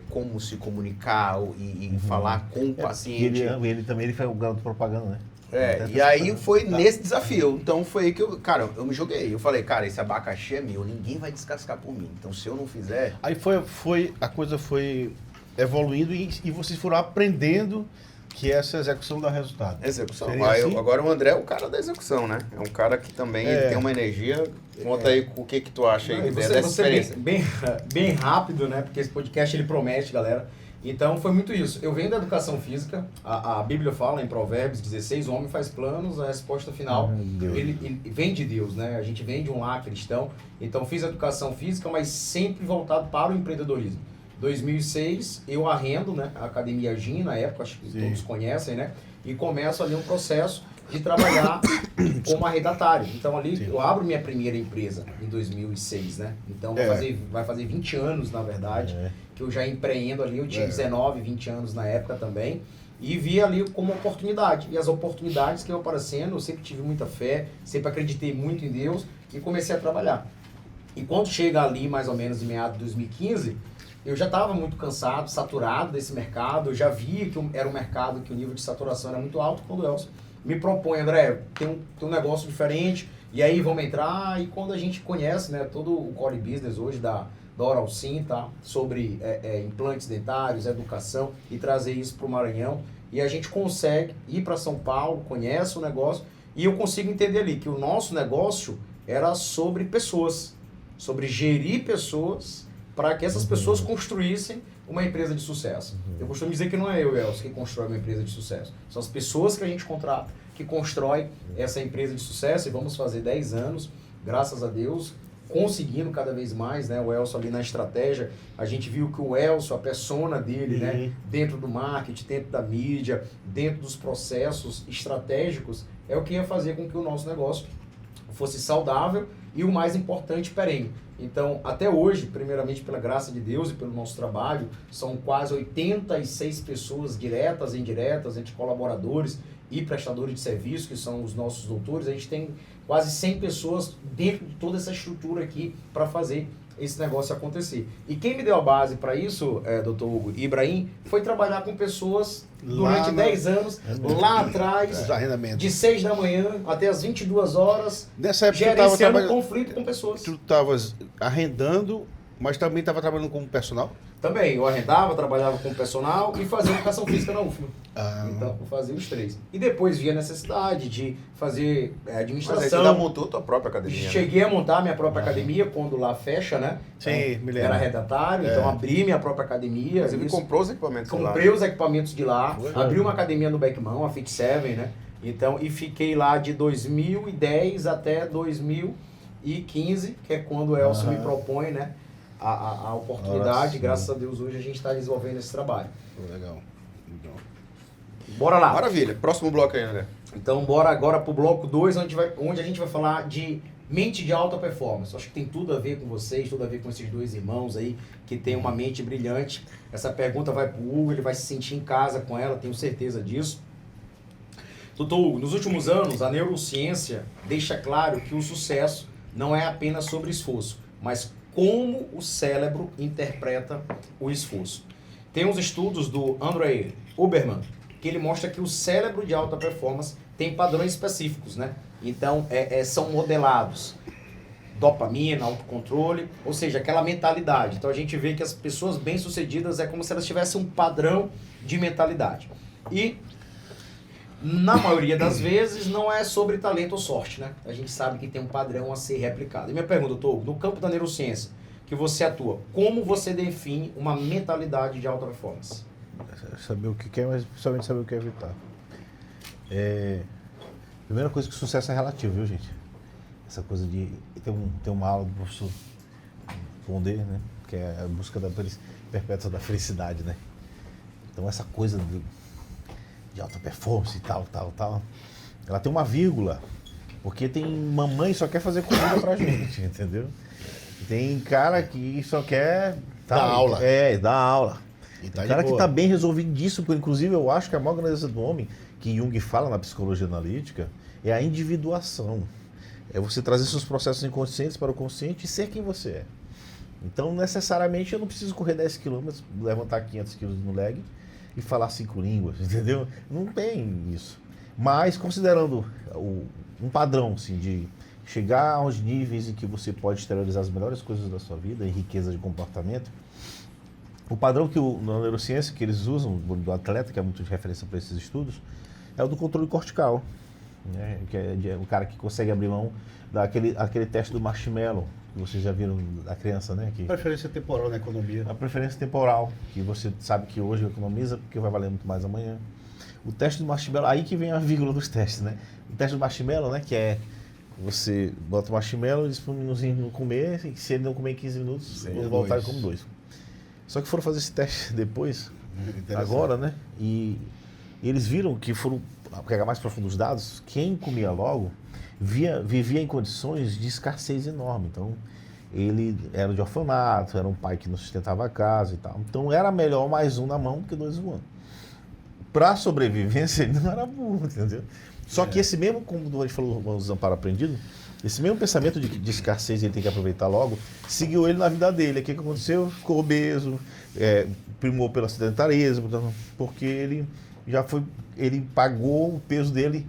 como se comunicar e falar com o paciente. Ele também foi o garoto propaganda, né? E aí foi nesse desafio. Então foi aí que eu me joguei. Eu falei, cara, esse abacaxi é meu, ninguém vai descascar por mim. Então se eu não fizer... Aí a coisa foi evoluindo e vocês foram aprendendo que essa execução dá resultado. Execução. Assim? Agora o André é o cara da execução, né? É um cara que também ele tem uma energia. Conta aí o que tu acha aí dessa experiência. Bem rápido, né? Porque esse podcast ele promete, galera. Então foi muito isso. Eu venho da educação física, a Bíblia fala em Provérbios 16, o homem faz planos, a resposta final ele vem de Deus, né? A gente vem de um lar cristão, então fiz educação física, mas sempre voltado para o empreendedorismo. 2006 eu arrendo, né, a Academia Gym, na época, acho que todos conhecem, né? E começo ali um processo de trabalhar como arrendatário. Então ali eu abro minha primeira empresa em 2006, né? Então vai fazer 20 anos, na verdade, que eu já empreendo ali. Eu tinha 19, 20 anos na época também. E vi ali como oportunidade. E as oportunidades que eu aparecendo, eu sempre tive muita fé, sempre acreditei muito em Deus e comecei a trabalhar. E quando chega ali, mais ou menos em meados de 2015, eu já estava muito cansado, saturado desse mercado. Eu já via que era um mercado que o nível de saturação era muito alto. Quando o Elcio me propõe, André, tem um negócio diferente, e aí vamos entrar. E quando a gente conhece, né, todo o core business hoje da Oral Sim, tá? Sobre implantes dentários, educação, e trazer isso para o Maranhão. E a gente consegue ir para São Paulo, conhece o negócio, e eu consigo entender ali que o nosso negócio era sobre pessoas, sobre gerir pessoas, para que essas pessoas construíssem uma empresa de sucesso. Eu costumo dizer que não é eu, Elcio, que constrói uma empresa de sucesso. São as pessoas que a gente contrata que constrói essa empresa de sucesso, e vamos fazer 10 anos, graças a Deus, conseguindo cada vez mais, né? O Elcio ali na estratégia, a gente viu que o Elcio, a persona dele, né? Dentro do marketing, dentro da mídia, dentro dos processos estratégicos, é o que ia fazer com que o nosso negócio fosse saudável e, o mais importante, perene. Então, até hoje, primeiramente pela graça de Deus e pelo nosso trabalho, são quase 86 pessoas diretas e indiretas, entre colaboradores e prestadores de serviço, que são os nossos doutores. A gente tem quase 100 pessoas dentro de toda essa estrutura aqui para fazer esse negócio acontecer. E quem me deu a base para isso, doutor Hugo e Ibrahim, foi trabalhar com pessoas durante 10 anos, lá atrás, de 6 da manhã até as 22 horas, nessa época gerenciando conflito com pessoas. Tu estavas arrendando, mas também estava trabalhando como personal? Também, eu arrendava, trabalhava com personal e fazia educação física na UFMA. Então, eu fazia os 3. E depois via a necessidade de fazer administração. Mas aí você já montou tua própria academia, Cheguei a montar minha própria academia quando lá fecha, né? Sim, então, me lembro. Era redatário, então abri minha própria academia. Você comprou os equipamentos lá. Comprei os equipamentos de lá, abri uma academia no Beckman, a Fit 7, né? Então, e fiquei lá de 2010 até 2015, que é quando o Elcio me propõe, né? A oportunidade, graças a Deus, hoje a gente está desenvolvendo esse trabalho. Legal. Bora lá. Maravilha. Próximo bloco aí, André. Então, bora agora pro bloco 2, onde a gente vai falar de mente de alta performance. Acho que tem tudo a ver com vocês, tudo a ver com esses dois irmãos aí, que tem uma mente brilhante. Essa pergunta vai pro Hugo, ele vai se sentir em casa com ela, tenho certeza disso. Doutor Hugo, nos últimos anos, a neurociência deixa claro que o sucesso não é apenas sobre esforço, mas como o cérebro interpreta o esforço. Tem uns estudos do André Huberman, que ele mostra que o cérebro de alta performance tem padrões específicos, né? Então, são modelados. Dopamina, autocontrole, ou seja, aquela mentalidade. Então, a gente vê que as pessoas bem-sucedidas é como se elas tivessem um padrão de mentalidade. E, na maioria das vezes, não é sobre talento ou sorte, né? A gente sabe que tem um padrão a ser replicado. E minha pergunta, doutor, no campo da neurociência, que você atua, como você define uma mentalidade de alta performance? Saber o que quer, mas principalmente saber o que evitar. Primeira coisa, que o sucesso é relativo, viu, gente? essa coisa de... Tem uma aula do professor Pondé, né? Que é a busca da perpétua da felicidade, né? Então essa coisa de alta performance e tal, ela tem uma vírgula, porque tem mamãe que só quer fazer comida pra gente, entendeu? Tem cara que só quer... Dar aula. Dar aula. E Tem cara que tá bem resolvido disso, porque inclusive eu acho que a maior grandeza do homem, que Jung fala na psicologia analítica, é a individuação. É você trazer seus processos inconscientes para o consciente e ser quem você é. Então, necessariamente, eu não preciso correr 10 km, levantar 500 kg no leg e falar 5 línguas, entendeu? Não tem isso. Mas, considerando um padrão, assim, de chegar aos níveis em que você pode exteriorizar as melhores coisas da sua vida, em riqueza de comportamento, o padrão que na neurociência que eles usam, do atleta, que é muito de referência para esses estudos, é o do controle cortical. Né? Que é o cara que consegue abrir mão daquele teste do marshmallow, que vocês já viram da criança, né? Preferência temporal na economia. A preferência temporal, que você sabe que hoje economiza porque vai valer muito mais amanhã. O teste do marshmallow, aí que vem a vírgula dos testes, né? O teste do marshmallow, né? Que é você bota o marshmallow e diz para o meninozinho não comer, e se ele não comer em 15 minutos, ele voltar e come 2. Só que foram fazer esse teste depois, agora, né? E eles viram que foram pegar mais profundo os dados, quem comia logo vivia em condições de escassez enorme. Então, ele era de orfanato, era um pai que não sustentava a casa e tal. Então, era melhor mais um na mão do que 2 voando. Para sobrevivência, ele não era burro, entendeu? Só que esse mesmo, como a gente falou, o desamparo aprendido, esse mesmo pensamento de escassez, ele tem que aproveitar logo, seguiu ele na vida dele. O que aconteceu? Ficou obeso, primou pelo sedentarismo, porque ele pagou o peso dele,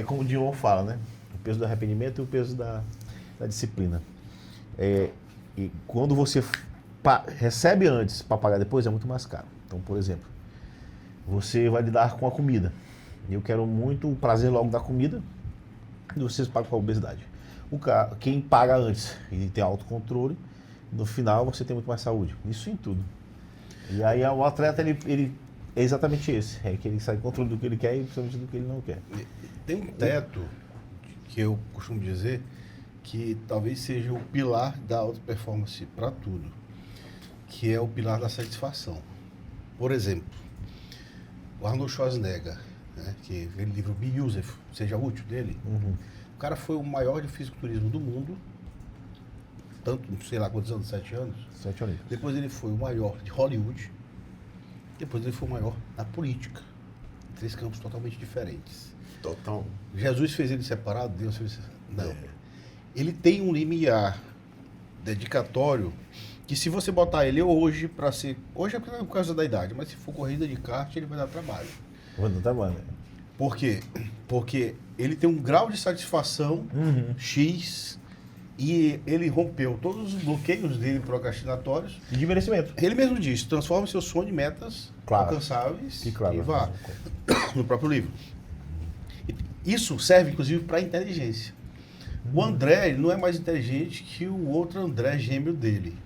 como o Dion fala, né? O peso do arrependimento e o peso da disciplina. E quando você recebe antes para pagar depois, é muito mais caro. Então, por exemplo, você vai lidar com a comida. Eu quero muito o prazer logo da comida e vocês pagam com a obesidade. Quem paga antes, ele tem autocontrole, no final você tem muito mais saúde. Isso em tudo. E aí o atleta, ele é exatamente esse. É que ele sai do controle do que ele quer e principalmente do que ele não quer. Tem um teto que eu costumo dizer que talvez seja o pilar da alta performance para tudo, que é o pilar da satisfação. Por exemplo, o Arnold Schwarzenegger, né, que aquele livro Be Useful, seja útil dele, o cara foi o maior de fisiculturismo do mundo, tanto, sei lá quantos anos, 7 anos. 7 anos. Depois ele foi o maior de Hollywood, depois ele foi o maior na política. 3 campos totalmente diferentes. Total. Jesus fez ele separado, Deus fez... Não. Ele tem um limiar dedicatório que se você botar ele hoje para ser... Hoje é por causa da idade, mas se for corrida de kart, ele vai dar trabalho. Vai dar trabalho. Por quê? Porque ele tem um grau de satisfação X e ele rompeu todos os bloqueios dele procrastinatórios. E de merecimento. Ele mesmo disse, transforme seu sonho em metas alcançáveis e vá no próprio livro. Isso serve, inclusive, para inteligência. O André ele não é mais inteligente que o outro André gêmeo dele.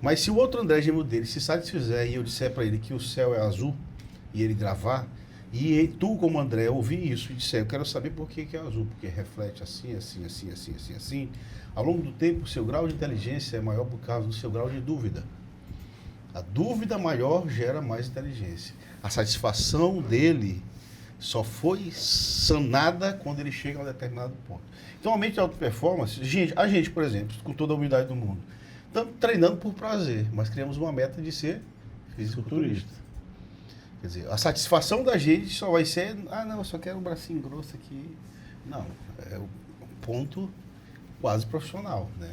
Mas se o outro André gêmeo dele se satisfizer e eu disser para ele que o céu é azul e ele gravar, e tu, como André, ouvir isso e disser, eu quero saber por que é azul, porque reflete assim, assim, assim, assim, assim, assim. Ao longo do tempo, o seu grau de inteligência é maior por causa do seu grau de dúvida. A dúvida maior gera mais inteligência. A satisfação dele só foi sanada quando ele chega a um determinado ponto. Então, a mente de alta performance, a gente, por exemplo, com toda a humildade do mundo, estamos treinando por prazer, mas criamos uma meta de ser fisiculturista. Quer dizer, a satisfação da gente só vai ser, não, eu só quero um bracinho grosso aqui. Não, é o ponto quase profissional, né?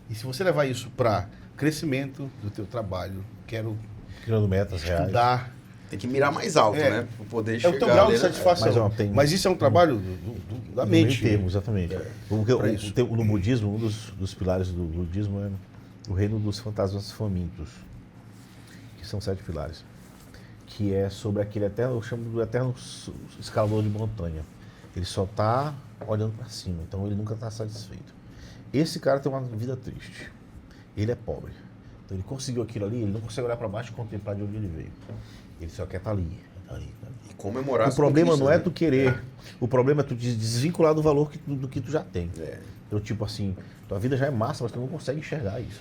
E se você levar isso para crescimento do teu trabalho, quero criando metas reais. Estudar. Tem que mirar mais alto, né? Para poder chegar. É o teu grau de ali, né? satisfação. Mas isso é um trabalho da mente. Termo, exatamente. Porque no budismo, um dos pilares do budismo é o reino dos fantasmas famintos, que são 7 pilares. Que é sobre aquele eterno, eu chamo do eterno escalador de montanha. Ele só está olhando para cima, então ele nunca está satisfeito. Esse cara tem uma vida triste. Ele é pobre. Então ele conseguiu aquilo ali, ele não consegue olhar para baixo e contemplar de onde ele veio. Ele só quer estar ali. E comemorar. O problema não é tu querer. O problema é tu desvincular do valor do que tu já tem. Então, tipo assim, tua vida já é massa, mas tu não consegue enxergar isso.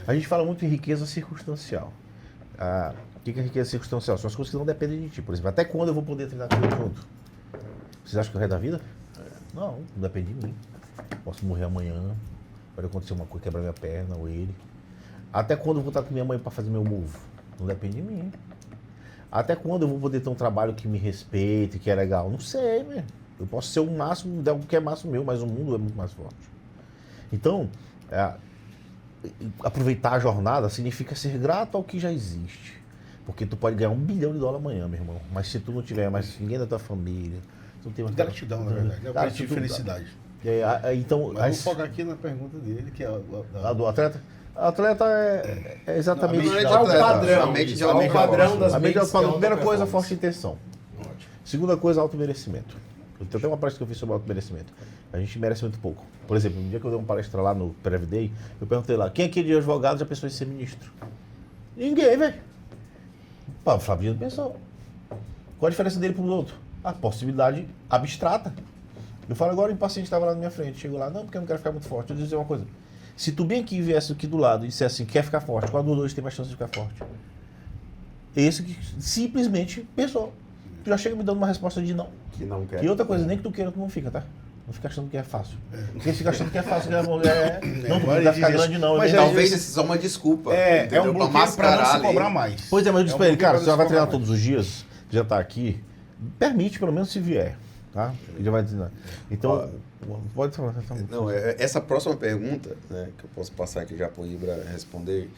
A gente fala muito em riqueza circunstancial. O que é riqueza circunstancial? São as coisas que não dependem de ti. Por exemplo, até quando eu vou poder treinar com ele junto? Vocês acham que é o resto da vida? Não depende de mim. Posso morrer amanhã, pode acontecer uma coisa, quebrar minha perna ou ele. Até quando eu vou estar com minha mãe para fazer meu move? Não depende de mim. Até quando eu vou poder ter um trabalho que me respeite, que é legal? Não sei, velho. Eu posso ser o máximo, o que é máximo meu, mas o mundo é muito mais forte. Então, aproveitar a jornada significa ser grato ao que já existe. Porque tu pode ganhar $1 bilhão amanhã, meu irmão. Mas se tu não tiver mais ninguém da tua família, tu não tem mais Gratidão, na verdade. É o preço de felicidade. Então, Mas vou focar aqui na pergunta dele, que é a do atleta. A atleta é exatamente... Não, É o padrão. A mente de É o atleta. padrão das A mentes. primeira coisa, forte intenção. Ótimo. Segunda coisa, automerecimento. Eu tenho até uma palestra que eu fiz sobre automerecimento. A gente merece muito pouco. Por exemplo, no dia que eu dei uma palestra lá no Prev Day, eu perguntei lá, quem aqui de advogado já pensou em ser ministro? Ninguém, velho. O Flavinho pensou. Qual a diferença dele para os outros? A possibilidade abstrata. Eu falo agora, o paciente estava lá na minha frente, chegou lá, não, porque eu não quero ficar muito forte. Eu vou dizer uma coisa. Se tu bem aqui viesse aqui do lado e dissesse assim, quer ficar forte, qual dos dois tem mais chance de ficar forte? Esse que simplesmente pensou. Tu já chega me dando uma resposta de não. Que não quer. E outra coisa, nem que tu queira, tu não fica, tá? Não fica achando que é fácil. Porque se fica achando que é fácil, que a mulher não, tu não vai ficar grande não. Mas é bem- Talvez isso seja uma desculpa. É entendeu? um Pra bloqueio para não se mascarar cobrar ali. mais. Pois é, mas eu disse pra ele, cara, você já vai treinar todos todos os dias, já tá aqui, permite pelo menos se vier, tá? Ele já vai dizer. Então, pode falar. Não, essa próxima pergunta, né, que eu posso passar aqui já para o Ibra responder,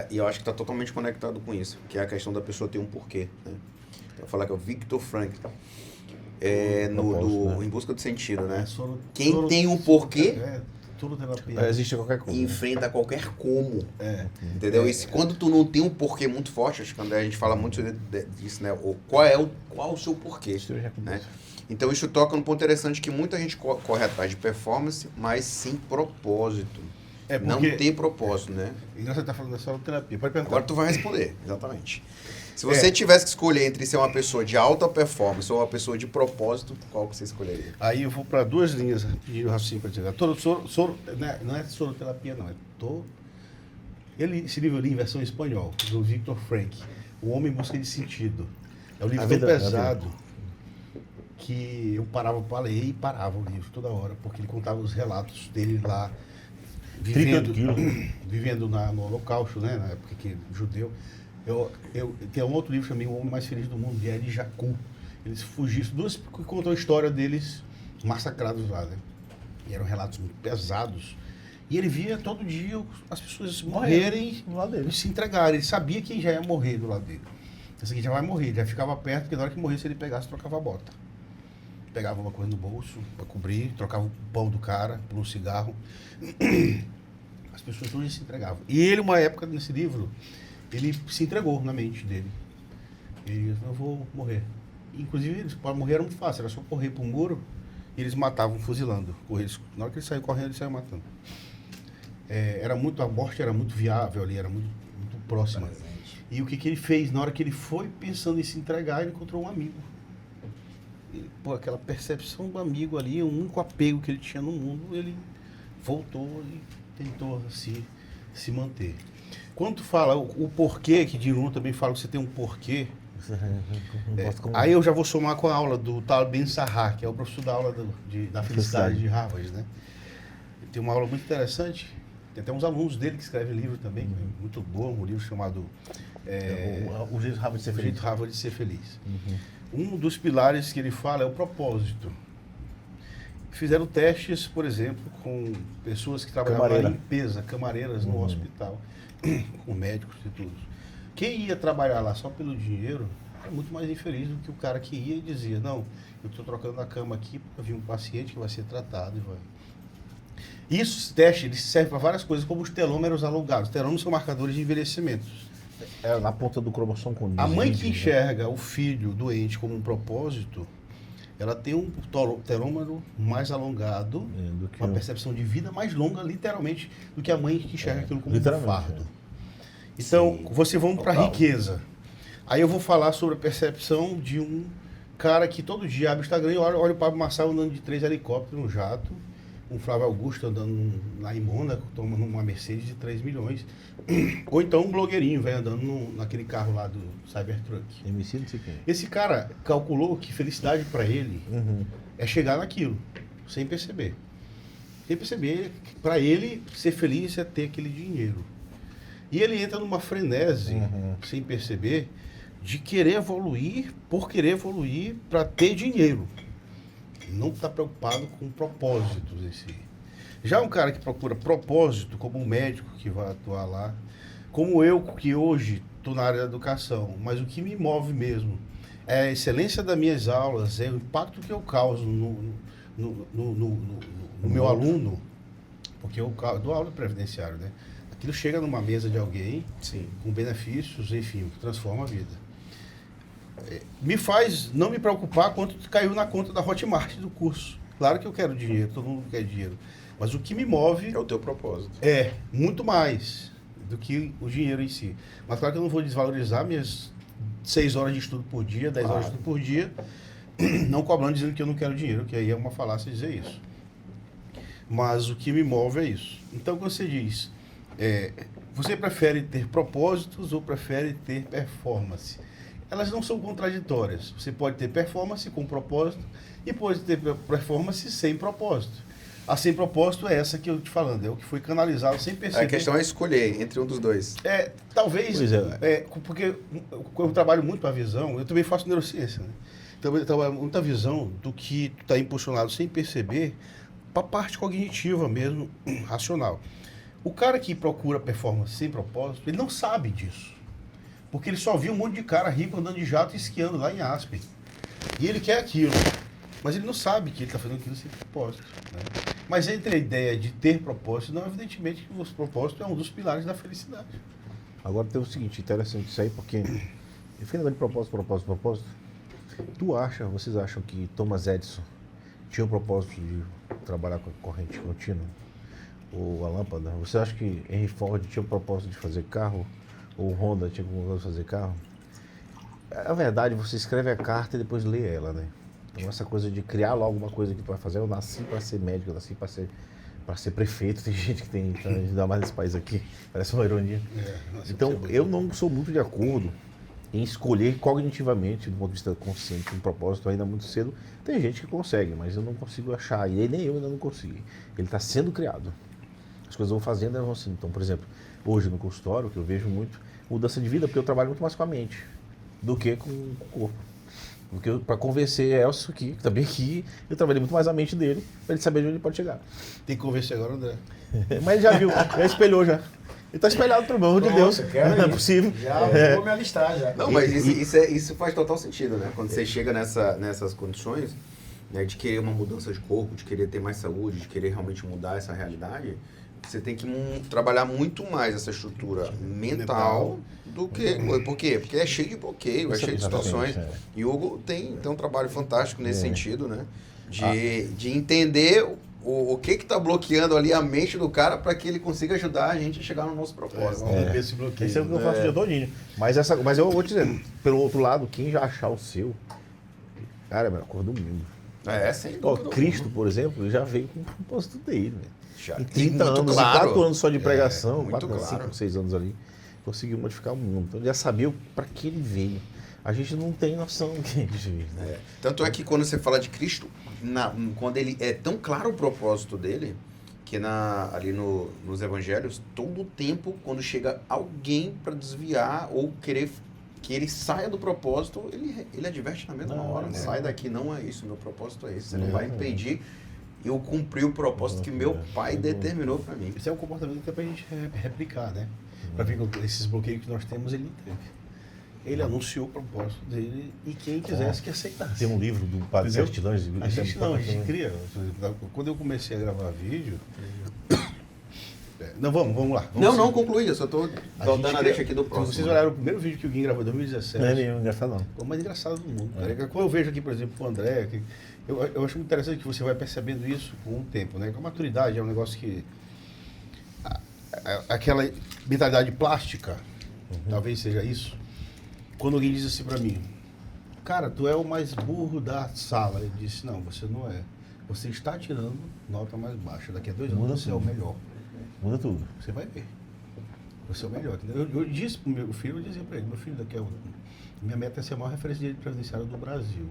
e eu acho que está totalmente conectado com isso, que é a questão da pessoa ter um porquê. Né? Eu vou falar que é o Viktor Frankl, Propósito, né? Em Busca do Sentido, né? Soro- Quem soro- tem um porquê Tudo terapia. Existe qualquer coisa. enfrenta qualquer como. É. Entendeu? E quando tu não tem um porquê muito forte, acho que André, a gente fala muito disso, né? Qual o seu porquê? Né? Então isso toca num ponto interessante que muita gente corre atrás de performance, mas sem propósito. É Não porque- tem propósito, né? Engraçado você tá falando da soroterapia. Pode perguntar. Agora tu vai responder, exatamente. Se você tivesse que escolher entre ser uma pessoa de alta performance ou uma pessoa de propósito, qual que você escolheria? Aí eu vou para duas linhas de raciocínio para dizer. Não é soroterapia, não. Esse livro ali, em versão em espanhol, do Viktor Frankl, O Homem em Busca de Sentido. É um livro A tão vida- pesado que eu parava para ler e parava o livro toda hora, porque ele contava os relatos dele lá, 30 quilos. vivendo no Holocausto, né, na época que judeu. Tem um outro livro também, O Homem Mais Feliz do Mundo, de Elie Jacob. Eles fugiram, duas que contam a história deles massacrados lá, né? E eram relatos muito pesados. E ele via todo dia as pessoas morrerem do lado dele. e se entregarem. Ele sabia que já ia morrer do lado dele. Esse aqui já vai morrer, ele já ficava perto, porque na hora que morresse ele pegasse, trocava a bota. Pegava uma coisa no bolso para cobrir, trocava o pão do cara por um cigarro. As pessoas todas se entregavam. E ele, uma época nesse livro, ele se entregou na mente dele. Ele disse, eu vou morrer. Inclusive, eles para morrer era muito fácil, era só correr para um muro e eles matavam fuzilando. Na hora que ele saiu correndo, ele saiu matando. A morte era muito viável ali, era muito próxima. E o que ele fez? Na hora que ele foi pensando em se entregar, ele encontrou um amigo. Aquela percepção do amigo ali, o único apego que ele tinha no mundo, ele voltou e tentou se manter. Quando tu fala o porquê, que Dirun também fala que você tem um porquê, aí eu já vou somar com a aula do Tal Ben-Sahar, que é o professor da aula da felicidade de Harvard, né? Ele tem uma aula muito interessante, tem até uns alunos dele que escrevem livro também, muito bom, um livro chamado O jeito rápido de ser O feliz. Jeito Harvard de Ser Feliz. Um dos pilares que ele fala é o propósito. Fizeram testes, por exemplo, com pessoas que trabalhavam Camareira. na limpeza, camareiras no hospital, com médicos e tudo. Quem ia trabalhar lá só pelo dinheiro era muito mais infeliz do que o cara que ia e dizia, não, eu estou trocando a cama aqui para vir um paciente que vai ser tratado e vai. Esse teste ele serve para várias coisas, como os telômeros alongados. Telômeros são marcadores de envelhecimento. É na ponta do cromossomo com A mãe que né? enxerga o filho doente como um propósito, ela tem um telômero mais alongado, do que uma o- percepção de vida mais longa, literalmente, do que a mãe que enxerga aquilo como um literalmente, fardo. Então, vamos para a riqueza. Aí eu vou falar sobre a percepção de um cara que todo dia abre o Instagram e olha o Pablo Marçal andando de 3 helicópteros, um jato, um Flávio Augusto andando lá em Mônaco, tomando uma Mercedes de 3 milhões. Ou então um blogueirinho, vai andando naquele carro lá do Cybertruck. MC não sei quem. Esse cara calculou que felicidade para ele é chegar naquilo, sem perceber. Sem perceber, para ele ser feliz é ter aquele dinheiro. E ele entra numa frenese, sem perceber, de querer evoluir por querer evoluir para ter dinheiro. Não está preocupado com propósitos em si. Já um cara que procura propósito, como um médico que vai atuar lá, como eu que hoje estou na área da educação, mas o que me move mesmo é a excelência das minhas aulas, é o impacto que eu causo no meu aluno, porque eu dou aula previdenciária, né? Aquilo chega numa mesa de alguém, Sim. com benefícios, enfim, que transforma a vida. Me faz não me preocupar quanto caiu na conta da Hotmart do curso. Claro que eu quero dinheiro, todo mundo quer dinheiro. Mas o que me move É o teu propósito. é muito mais do que o dinheiro em si. Mas claro que eu não vou desvalorizar minhas 6 horas de estudo por dia, 10 horas de estudo por dia, não cobrando dizendo que eu não quero dinheiro, que aí é uma falácia dizer isso. Mas o que me move é isso. Então, quando você diz, você prefere ter propósitos ou prefere ter performance? Elas não são contraditórias. Você pode ter performance com propósito e pode ter performance sem propósito. A sem propósito é essa que eu te falando, é o que foi canalizado sem perceber. A questão é escolher entre um dos dois. Talvez, Pois é. porque eu trabalho muito para a visão, eu também faço neurociência, né? Então eu trabalho muito a visão do que está impulsionado sem perceber para a parte cognitiva mesmo, racional. O cara que procura performance sem propósito, ele não sabe disso. Porque ele só viu um monte de cara rico andando de jato e esquiando lá em Aspen. E ele quer aquilo. Mas ele não sabe que ele está fazendo aquilo sem propósito. Né? Mas entre a ideia de ter propósito, não, evidentemente que o propósito é um dos pilares da felicidade. Agora tem o seguinte, interessante isso aí, porque eu fico negócio de propósito. Vocês acham que Thomas Edison tinha o propósito de trabalhar com a corrente contínua? Ou a lâmpada? Você acha que Henry Ford tinha o propósito de fazer carro? Ou Honda tinha o propósito de fazer carro? A verdade, você escreve a carta e depois lê ela, né? Então essa coisa de criar logo uma coisa que tu vai fazer, eu nasci para ser médico, eu nasci para ser prefeito, tem gente que tem, então, ainda mais nesse país aqui, parece uma ironia. Então eu não sou muito de acordo em escolher cognitivamente, do ponto de vista consciente, um propósito ainda muito cedo. Tem gente que consegue, mas eu não consigo achar, e nem eu ainda não consigo. Ele está sendo criado. As coisas vão fazendo, elas vão sendo. Então, por exemplo, hoje no consultório, que eu vejo muito, mudança de vida, porque eu trabalho muito mais com a mente do que com o corpo. Porque para convencer Elcio aqui, também aqui, eu trabalhei muito mais a mente dele, para ele saber de onde ele pode chegar. Tem que convencer agora, André. Mas ele já viu, já espelhou já. Ele está espelhado, pelo amor de Deus. quero Não é ir. possível. Já vou me alistar já. Não, mas isso faz total sentido, né? Quando você chega nessas condições, né, de querer uma mudança de corpo, de querer ter mais saúde, de querer realmente mudar essa realidade, você tem que trabalhar muito mais essa estrutura mental do que... Por quê? Porque é cheio de bloqueio, é cheio de situações. E o Hugo tem um trabalho fantástico nesse sentido, né? De entender o que está bloqueando ali a mente do cara para que ele consiga ajudar a gente a chegar no nosso propósito. Esse bloqueio. Esse é o que eu faço o dia todinho. Mas eu vou te dizer, pelo outro lado, quem já achar o seu, cara, é a melhor coisa do mundo. Sem Ó, dúvida. Cristo, por exemplo, já veio com o propósito dele, velho. Já. Em 30 Muito anos, claro. 4 anos só de pregação, muito 4, claro. 5, 6 anos ali, conseguiu modificar o mundo. Então ele já sabia para que ele veio. A gente não tem noção do que ele veio. Né? Tanto é que quando você fala de Cristo, quando ele é tão claro o propósito dele, que ali nos evangelhos, todo o tempo, quando chega alguém para desviar ou querer que ele saia do propósito, ele adverte na mesma hora. Sai daqui, não é isso, meu propósito é esse. Você não vai impedir eu cumprir o propósito que meu pai determinou para mim. Esse é um comportamento que é pra gente replicar, né? Para ver que esses bloqueios que nós temos, ele não teve. Ele anunciou o propósito dele e quem quisesse que aceitasse. Tem um livro do Padre Entendeu? Sérgio Lange. A gente não, a gente cria. Quando eu comecei a gravar vídeo... Não, vamos lá. Não, conclui, eu só tô dando a deixa aqui do Se próximo. vocês olharam o primeiro vídeo que o Gui gravou em 2017, Não é nenhum engraçado, não. o mais engraçado do mundo. Cara. Quando eu vejo aqui, por exemplo, o André, eu acho muito interessante que você vai percebendo isso com o tempo, né? A maturidade é um negócio que... Aquela mentalidade plástica, talvez seja isso. Quando alguém diz assim pra mim, cara, tu é o mais burro da sala. Ele disse, não, você não é. Você está tirando nota mais baixa. Daqui a 2 Muda anos você é o tudo. melhor. Muda tudo. Você vai ver. Você é o melhor. Entendeu? Eu disse pro meu filho, eu dizia para ele, meu filho, minha meta é ser a maior referência de direito previdenciário do Brasil.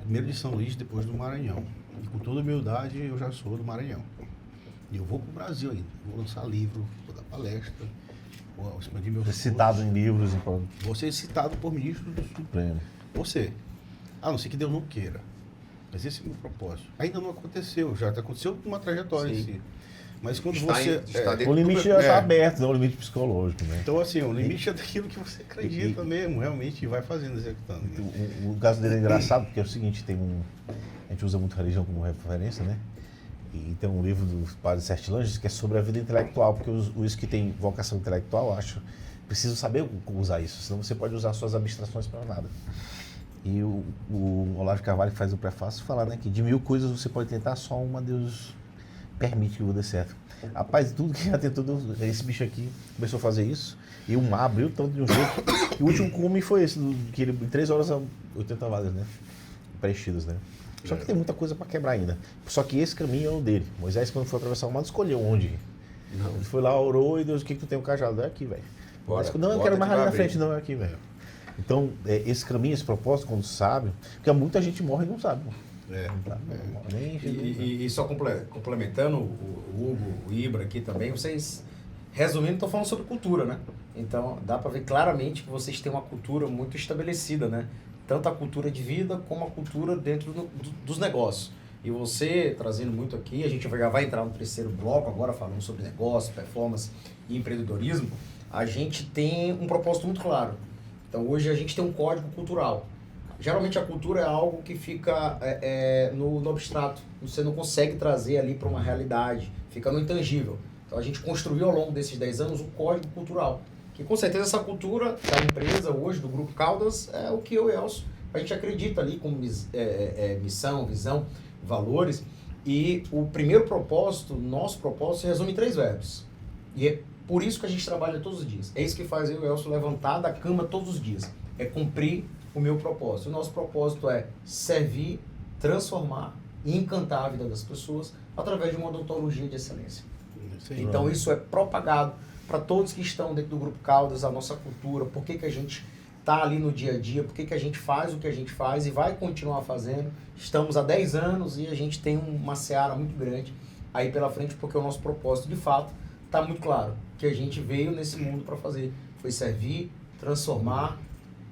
Primeiro de São Luís, depois do Maranhão. E com toda humildade, eu já sou do Maranhão. E eu vou pro Brasil ainda. Vou lançar livro, vou dar palestra, vou expandir meus Ser citado em livros e Vou ser citado por ministro do Supremo. Você. A não ser que Deus não queira. Mas esse é o meu propósito. Ainda não aconteceu, já aconteceu uma trajetória em si. Mas quando você. O limite já está aberto, não o limite psicológico, né? Então, assim, o limite é daquilo que você acredita mesmo, realmente, e vai fazendo, executando. O caso dele é engraçado, porque é o seguinte, a gente usa muito religião como referência, né? E tem um livro do padre Sertilanges que é sobre a vida intelectual, porque os que têm vocação intelectual, acho, precisam saber usar isso, senão você pode usar suas abstrações para nada. E o Olavo de Carvalho, que faz o prefácio, fala, né, que de 1000 coisas você pode tentar, só uma Deus permite que dê certo. Rapaz, tudo que já tentou, esse bicho aqui começou a fazer isso, e o mar abriu tanto de um jeito, e o último cume foi esse, que ele, em 3 horas, 80 vagas, né, preenchidas, né. Só que tem muita coisa para quebrar ainda. Só que esse caminho é o dele. Moisés, quando foi atravessar o mar, escolheu onde ir. Ele foi lá, orou, e Deus, o que tu tem um cajado? É aqui, velho. Não, eu quero mais ali na frente, não, é aqui, velho. Então, esse caminho, esse propósito, quando sabe, porque muita gente morre e não sabe. E só complementando o Hugo, o Ibra aqui também, vocês, resumindo, estão falando sobre cultura, né? Então, dá para ver claramente que vocês têm uma cultura muito estabelecida, né? Tanto a cultura de vida como a cultura dentro dos negócios. E você, trazendo muito aqui, a gente já vai entrar no 3º bloco agora, falando sobre negócio, performance e empreendedorismo, a gente tem um propósito muito claro. Então, hoje a gente tem um código cultural. Geralmente a cultura é algo que fica no abstrato, você não consegue trazer ali para uma realidade, fica no intangível. Então, a gente construiu ao longo desses 10 anos um código cultural. Que com certeza essa cultura da empresa hoje, do Grupo Caldas, é o que eu e o Elcio, a gente acredita ali como missão, visão, valores. E o primeiro propósito, nosso propósito, se resume em 3 verbos. E é por isso que a gente trabalha todos os dias. É isso que faz eu e o Elcio levantar da cama todos os dias. É cumprir o meu propósito. O nosso propósito é servir, transformar e encantar a vida das pessoas através de uma odontologia de excelência. Então isso é propagado para todos que estão dentro do Grupo Caldas, a nossa cultura, por que a gente está ali no dia a dia, por que a gente faz o que a gente faz e vai continuar fazendo. Estamos há 10 anos e a gente tem uma seara muito grande aí pela frente, porque o nosso propósito, de fato, está muito claro, que a gente veio nesse mundo para fazer. Foi servir, transformar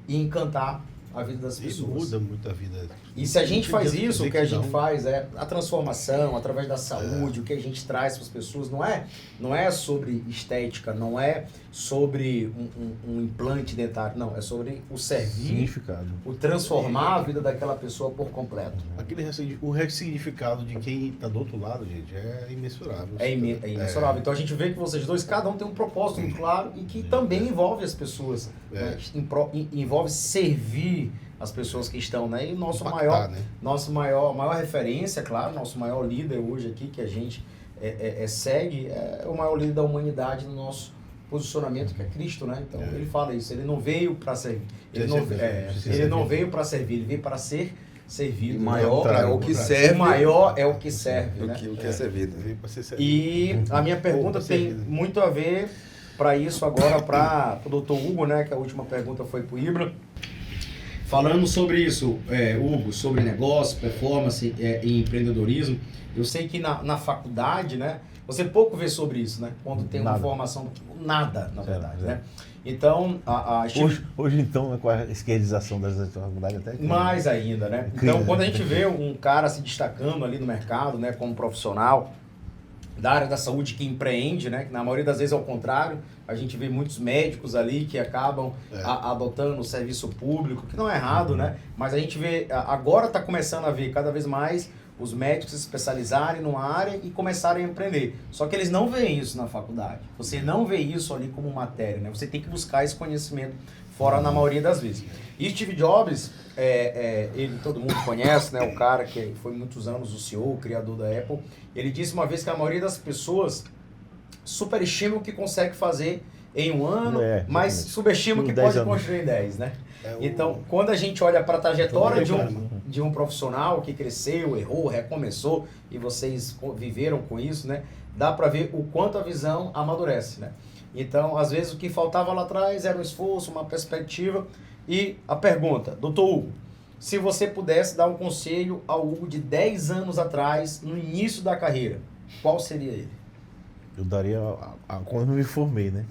e encantar a vida das pessoas. E muda muito a vida. E se a gente faz isso, o que a gente faz é a transformação através da saúde, o que a gente traz para as pessoas, não é sobre estética, não é sobre um implante dentário, não, é sobre o servir, significado, o transformar a vida daquela pessoa por completo. O ressignificado de quem está do outro lado, gente, é imensurável. É imensurável. Então a gente vê que vocês dois, cada um tem um propósito muito claro e que também envolve as pessoas, né? Envolve servir as pessoas que estão, né? E nossa maior referência, claro, nosso maior líder hoje aqui, que a gente segue, é o maior líder da humanidade no nosso posicionamento, que é Cristo, né? Então ele fala isso, ele não veio para servir, ele não veio para servir, ele veio para ser servido. O maior é o que serve. O maior é o que serve, do né? que o que é servido. E a minha pergunta tem muito a ver para isso agora, para o Dr. Hugo, né? Que a última pergunta foi para o Ibra. Falando sobre isso, Hugo, sobre negócio, performance e empreendedorismo, eu sei que na faculdade, né, você pouco vê sobre isso, né? Quando tem uma formação, nada, na verdade, né? Então, hoje então, com a esquerdização das faculdades até... Mais ainda, né? Então, quando a gente vê um cara se destacando ali no mercado, né, como profissional da área da saúde que empreende, né? Que na maioria das vezes é o contrário. A gente vê muitos médicos ali que acabam adotando o serviço público, que não é errado, né? Mas a gente vê, agora está começando a ver cada vez mais os médicos se especializarem numa área e começarem a empreender. Só que eles não veem isso na faculdade. Você não vê isso ali como matéria, né? Você tem que buscar esse conhecimento fora na maioria das vezes. E Steve Jobs, ele todo mundo conhece, né? O cara que foi muitos anos o CEO, o criador da Apple. Ele disse uma vez que a maioria das pessoas superestima o que consegue fazer em um ano, É, mas exatamente. subestima que 10 pode anos. construir em 10, né? É o- Então, quando a gente olha para a trajetória Caramba. de um profissional que cresceu, errou, recomeçou, e vocês viveram com isso, né? Dá para ver o quanto a visão amadurece, né? Então, às vezes, o que faltava lá atrás era um esforço, uma perspectiva. E a pergunta, doutor Hugo, se você pudesse dar um conselho ao Hugo de 10 anos atrás, no início da carreira, qual seria ele? Eu daria quando eu me formei, né?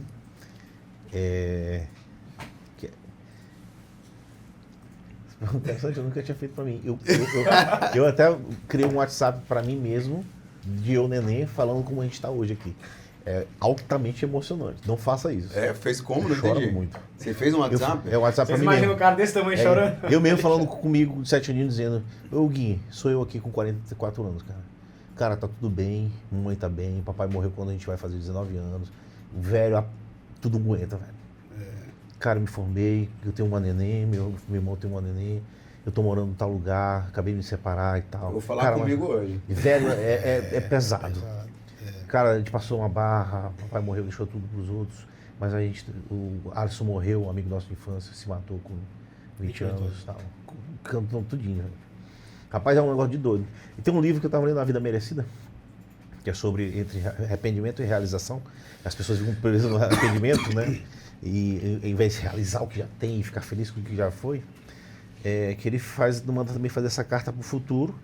Interessante, eu nunca tinha feito pra mim. Eu até criei um WhatsApp pra mim mesmo, de eu neném, falando como a gente tá hoje aqui. É altamente emocionante. Não faça isso. Fez como? Não Choro entendi. muito. Você fez um WhatsApp? É o WhatsApp pra Vocês mim imaginam mesmo. um cara desse tamanho chorando? Eu mesmo falando comigo, de 7 aninhos, dizendo: Ô Gui, sou eu aqui com 44 anos, cara. Cara, tá tudo bem, mamãe tá bem, papai morreu quando a gente vai fazer 19 anos. Velho, tudo aguenta, velho. Cara, me formei, eu tenho uma neném, meu irmão tem uma neném, eu tô morando em tal lugar, acabei de me separar e tal. Vou falar Cara, comigo hoje. Velho, é pesado. Exato. Cara, a gente passou uma barra, papai morreu, deixou tudo pros outros, mas o Alisson morreu, um amigo nosso de infância, se matou com 20 anos e tal. Cantando tudinho, velho. Rapaz, é um negócio de doido. E tem um livro que eu tava lendo, A Vida Merecida, que é sobre entre arrependimento e realização. As pessoas ficam presas no arrependimento, né? E em vez de realizar o que já tem e ficar feliz com o que já foi, que ele manda também fazer essa carta pro futuro,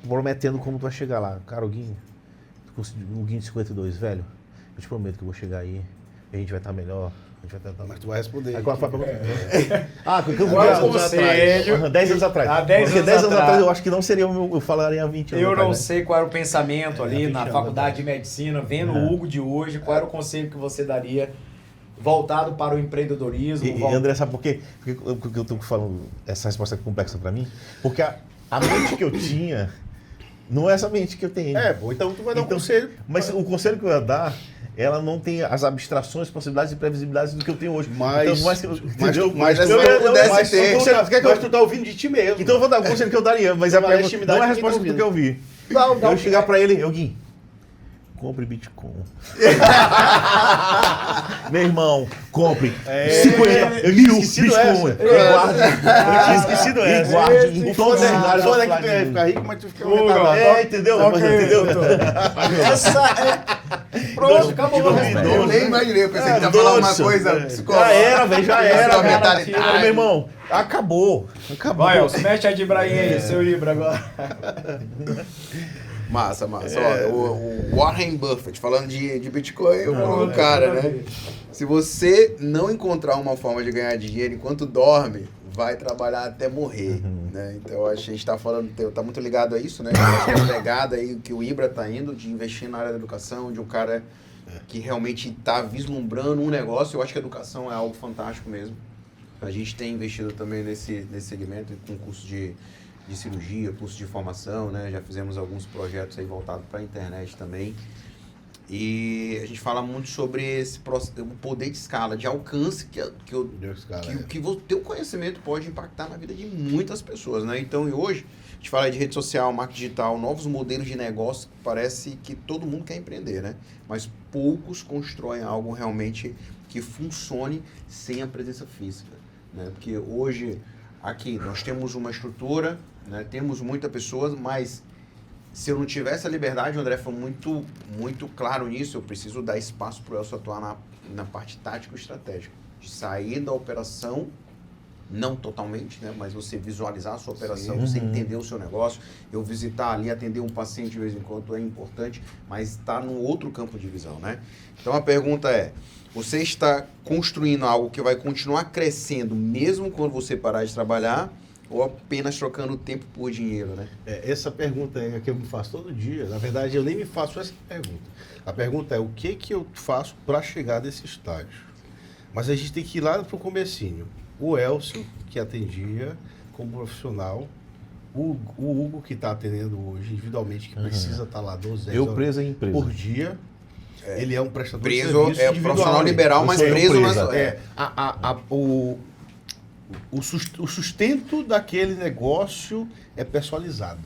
prometendo como tu vai chegar lá. Cara, o Guinho de 52, velho, eu te prometo que eu vou chegar aí, e a gente vai estar melhor, a gente vai estar... Mas tu vai responder. Agora foi a pergunta. Ah, porque eu Qual é o vou... conselho? 10 anos atrás. Há 10 Porque anos 10 anos atrás. atrás eu acho que não seria o meu, eu falaria há 20 anos Eu atrás, não né? sei qual era o pensamento ali 20 na anos faculdade de medicina, vendo o Hugo de hoje, qual era o conselho que você daria voltado para o empreendedorismo? E André, sabe por quê? Porque eu tô falando essa resposta complexa pra mim? Porque a mente que eu tinha não é essa mente que eu tenho. Pô, então tu vai dar um conselho. Mas o conselho que eu ia dar, ela não tem as abstrações, possibilidades e previsibilidades do que eu tenho hoje. Mas, então, entendeu? mas se eu pudesse mas ter- tu tá ouvindo de ti mesmo. Então eu vou dar o conselho que eu daria, mas a Mas pergunta intimidade não é a ninguém tá resposta do que eu vi. Dá Eu chegar pra ele, Gui, compre Bitcoin. Meu irmão, compre 50 mil esquecido Bitcoin. essa. E guarde. Eu tinha esquecido E essa. guarde em todos os lugares. Foda que tu ia ficar rico, mas tu fica Entendeu? Ok, Entendeu? Essa é... Pronto, acabou. Eu nem imaginei, eu pensei que ia doce. falar uma coisa Já psicológica. era, velho, já era. Sua cara. mentalidade. Ô, meu irmão, acabou. Vai, Elcio, mete a de Ibrahim aí, seu livro agora. Massa. Ó, o Warren Buffett, falando de Bitcoin, eu vou no cara, né? Se você não encontrar uma forma de ganhar dinheiro enquanto dorme, vai trabalhar até morrer, né? Então, eu acho que a gente tá falando, tá muito ligado a isso, né? Eu acho que é um legado aí que o Ibra tá indo, de investir na área da educação, de um cara que realmente tá vislumbrando um negócio. Eu acho que a educação é algo fantástico mesmo. A gente tem investido também nesse segmento, com curso de cirurgia, curso de formação, né? Já fizemos alguns projetos aí voltados para a internet também. E a gente fala muito sobre o poder de escala, de alcance que o teu conhecimento pode impactar na vida de muitas pessoas, né? Então, e hoje, a gente fala de rede social, marketing digital, novos modelos de negócio, parece que todo mundo quer empreender, né? Mas poucos constroem algo realmente que funcione sem a presença física, né? Porque hoje, aqui, nós temos uma estrutura, né? Temos muitas pessoas, mas se eu não tivesse a liberdade, o André foi muito, muito claro nisso, eu preciso dar espaço para o Elcio atuar na parte tática e estratégica, de sair da operação, não totalmente, né? Mas você visualizar a sua operação, você entender o seu negócio, eu visitar ali, atender um paciente de vez em quando é importante, mas está num outro campo de visão, né? Então a pergunta é, você está construindo algo que vai continuar crescendo mesmo quando você parar de trabalhar, ou apenas trocando tempo por dinheiro, né? Essa pergunta é a que eu me faço todo dia. Na verdade, eu nem me faço essa pergunta. A pergunta é o que eu faço para chegar nesse estágio? Mas a gente tem que ir lá para o comecinho. O Elcio, que atendia como profissional, o Hugo, que está atendendo hoje individualmente, que precisa estar lá 12 Eu horas preso em empresa. por dia. Ele é um prestador de Preso serviço é individual. profissional liberal, mas Eu sou preso empresa. O sustento daquele negócio é personalizado.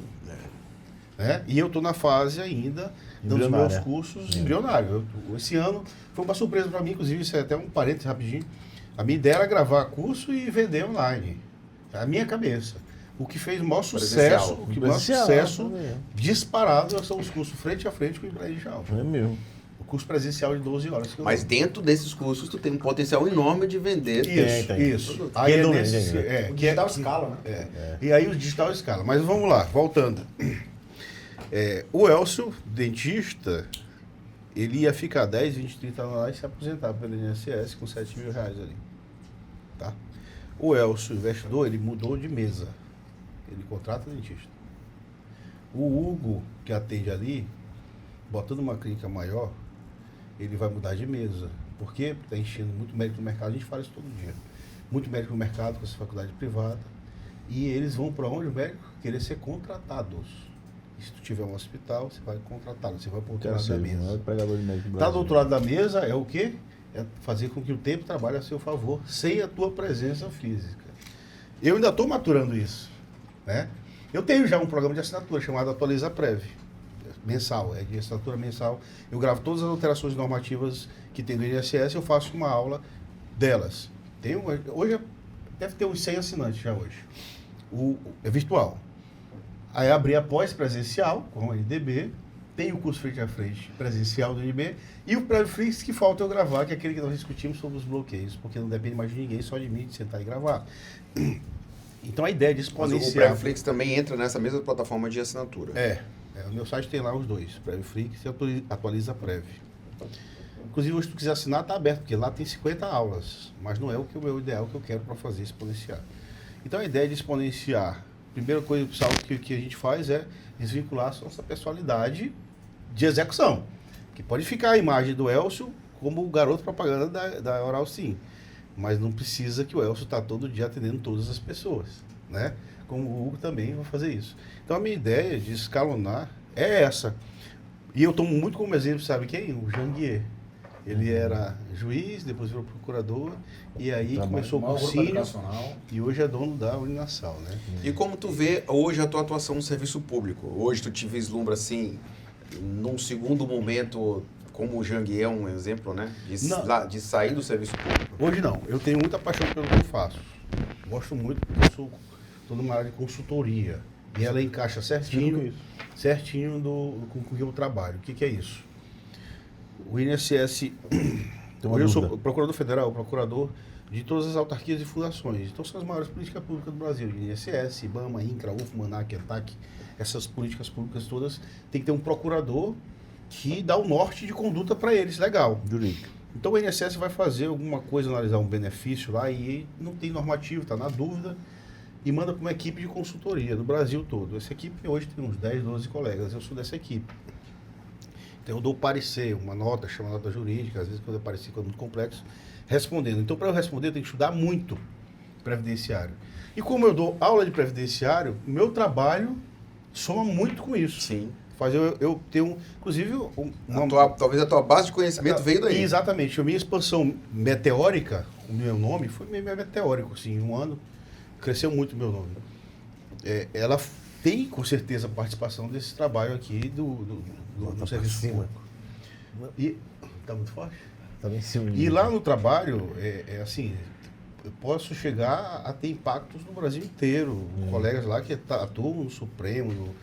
Né? E eu estou na fase ainda dando os meus Embrionária. cursos embrionário. Esse ano foi uma surpresa para mim, inclusive, isso é até um parênteses rapidinho. A minha ideia era gravar curso e vender online. A minha cabeça. O que fez o maior sucesso, o que maior Presencial, sucesso também. disparado são os cursos frente a frente com o Ibrahim Jalma. É mesmo. O curso presencial de 12 horas. que eu Mas dou. dentro desses cursos, tu tem um potencial enorme de vender. Tem. Isso. Aí Quem é não nesse, vende, O digital escala, né? E aí o digital escala. Mas vamos lá, voltando. O Elcio, dentista, ele ia ficar 10, 20, 30 anos lá e se aposentar pelo INSS com 7 mil reais ali. Tá? O Elcio, investidor, ele mudou de mesa. Ele contrata dentista. O Hugo, que atende ali, botando uma clínica maior, ele vai mudar de mesa. Por quê? Porque está enchendo muito médico no mercado, a gente fala isso todo dia. Muito médico no mercado com essa faculdade privada. E eles vão para onde o médico? Querer ser contratados. E se tu tiver um hospital, você vai contratá-lo, você vai para o outro Quero lado ser da o mesa. maior pregador de médico do Tá Brasil. do outro lado da mesa é o quê? É fazer com que o tempo trabalhe a seu favor, sem a tua presença física. Eu ainda estou maturando isso, né? Eu tenho já um programa de assinatura chamado Atualiza Prev, mensal, é de assinatura mensal. Eu gravo todas as alterações normativas que tem do INSS, eu faço uma aula delas. Hoje deve ter uns 100 assinantes já hoje. É virtual. Aí abri a pós-presencial, com a NDB, tem o curso frente a frente presencial do NB e o pré-flix que falta eu gravar, que é aquele que nós discutimos sobre os bloqueios, porque não depende mais de ninguém, só de mim, de sentar e gravar. Então a ideia de Mas o exponenciar... Preflix também entra nessa mesma plataforma de assinatura. O meu site tem lá os dois, Prevflix e Atualiza Prev. Inclusive, hoje, se tu quiser assinar, está aberto, porque lá tem 50 aulas, mas não é o meu ideal que eu quero para fazer exponenciar. Então, a ideia de exponenciar, primeira coisa que a gente faz é desvincular a nossa personalidade de execução, que pode ficar a imagem do Elcio como o garoto propaganda da Oral Sim, mas não precisa que o Elcio está todo dia atendendo todas as pessoas, né? Como o Hugo também vai fazer isso. Então a minha ideia de escalonar é essa. E eu tomo muito como exemplo, sabe quem? O Janguier. Ele era juiz, depois virou procurador, e aí começou o Maior grupo cursinho, educacional. e hoje é dono da Uninasal, né? E como tu vê hoje a tua atuação no serviço público? Hoje tu te vislumbra assim, num segundo momento, como o Janguier é um exemplo, né? De sair do serviço público. Hoje não. Eu tenho muita paixão pelo que eu faço. Gosto muito porque eu estou numa área de consultoria. E ela encaixa certinho com o que eu trabalho. O que é isso? O INSS... Hoje eu sou procurador federal, procurador de todas as autarquias e fundações. Então são as maiores políticas públicas do Brasil. INSS, IBAMA, INCRA, UFMA, ANAC, ANTAC, essas políticas públicas todas, tem que ter um procurador que dá o norte de conduta para eles, legal. Jurídico. Então o INSS vai fazer alguma coisa, analisar um benefício lá e não tem normativo, está na dúvida, e manda para uma equipe de consultoria do Brasil todo. Essa equipe hoje tem uns 10, 12 colegas, eu sou dessa equipe. Então eu dou parecer, uma nota, chama nota jurídica, às vezes quando eu parecer quando é muito complexo, respondendo. Então para eu responder eu tenho que estudar muito previdenciário. E como eu dou aula de previdenciário, meu trabalho soma muito com isso. Sim. Eu tenho, inclusive, Talvez a tua base de conhecimento veio daí. Exatamente. A minha expansão meteórica, o meu nome, foi meio meteórico, assim, em um ano, cresceu muito o meu nome. Ela tem, com certeza, participação desse trabalho aqui do serviço público. E tá muito forte? Tá bem em cima. E lá no trabalho, assim, eu posso chegar a ter impactos no Brasil inteiro. Colegas lá que atuam no Supremo,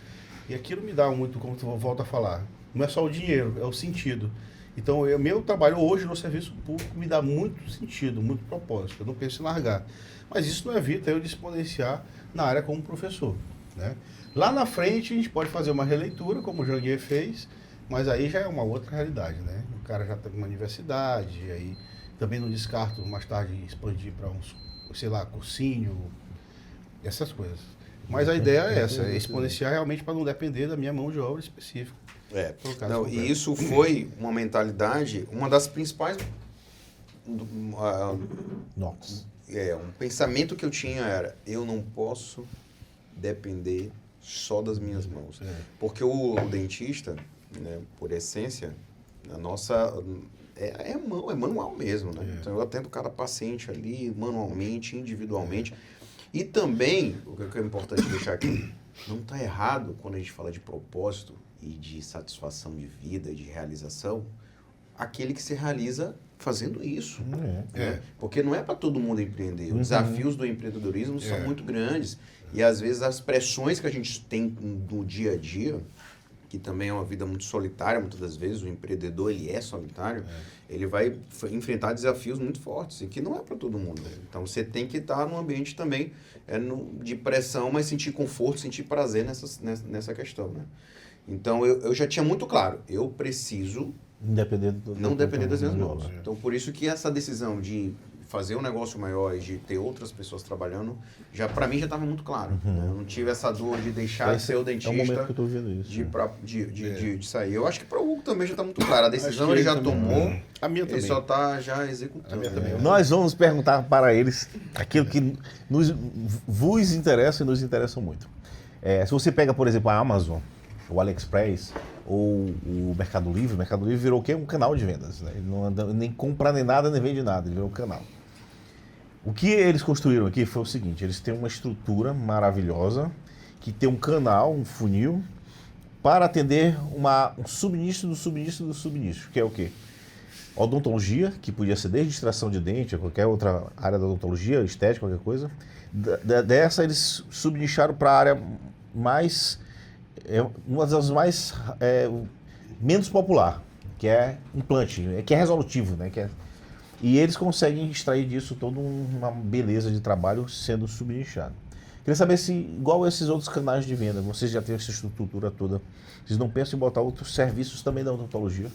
e aquilo me dá muito, como tu volta a falar, não é só o dinheiro, é o sentido. Então, meu trabalho hoje no serviço público me dá muito sentido, muito propósito. Eu não penso em largar. Mas isso não evita eu de exponenciar na área como professor, né? Lá na frente, a gente pode fazer uma releitura, como o Janguier fez, mas aí já é uma outra realidade, né? O cara já está numa universidade, aí também não descarto mais tarde expandir para cursinho, essas coisas. Mas a ideia é essa, é exponenciar realmente para não depender da minha mão de obra específica. Não, e isso foi uma mentalidade, uma das principais... um pensamento que eu tinha era, eu não posso depender só das minhas mãos. Porque o dentista, né, por essência, a nossa... É manual mesmo, né? Então eu atendo cada paciente ali, manualmente, individualmente. E também, o que é importante deixar aqui, não está errado quando a gente fala de propósito e de satisfação de vida, de realização, aquele que se realiza fazendo isso. Né? Porque não é para todo mundo empreender. Os desafios do empreendedorismo são muito grandes. E às vezes as pressões que a gente tem no dia a dia, que também é uma vida muito solitária, muitas das vezes o empreendedor ele é solitário, ele vai enfrentar desafios muito fortes e que não é para todo mundo. Então você tem que estar num ambiente também de pressão, mas sentir conforto, sentir prazer nessa questão. Né? Então eu já tinha muito claro, eu preciso não depender das minhas mãos. Então por isso que essa decisão de fazer um negócio maior e de ter outras pessoas trabalhando, para mim já estava muito claro. Né? Eu não tive essa dor de deixar de ser o dentista, é o momento que eu tô vendo isso, de sair. Eu acho que para o Hugo também já está muito claro. A decisão ele já tomou, a minha também. Ele só está já executando. Nós vamos perguntar para eles aquilo que vos interessa e nos interessa muito. Se você pega, por exemplo, a Amazon, o AliExpress ou o Mercado Livre virou o quê? Um canal de vendas. Né? Ele não anda, nem compra nem nada, nem vende nada, ele virou um canal. O que eles construíram aqui foi o seguinte, eles têm uma estrutura maravilhosa, que tem um canal, um funil, para atender um subnicho do subnicho do subnicho, que é o quê? Odontologia, que podia ser desde extração de dente, ou qualquer outra área da odontologia, estética, qualquer coisa. Dessa eles subnicharam para a área mais... uma das mais menos popular, que é implante, que é resolutivo, né? E eles conseguem extrair disso toda uma beleza de trabalho sendo subnichado. Queria saber se, igual esses outros canais de venda, vocês já têm essa estrutura toda, vocês não pensam em botar outros serviços também da odontologia?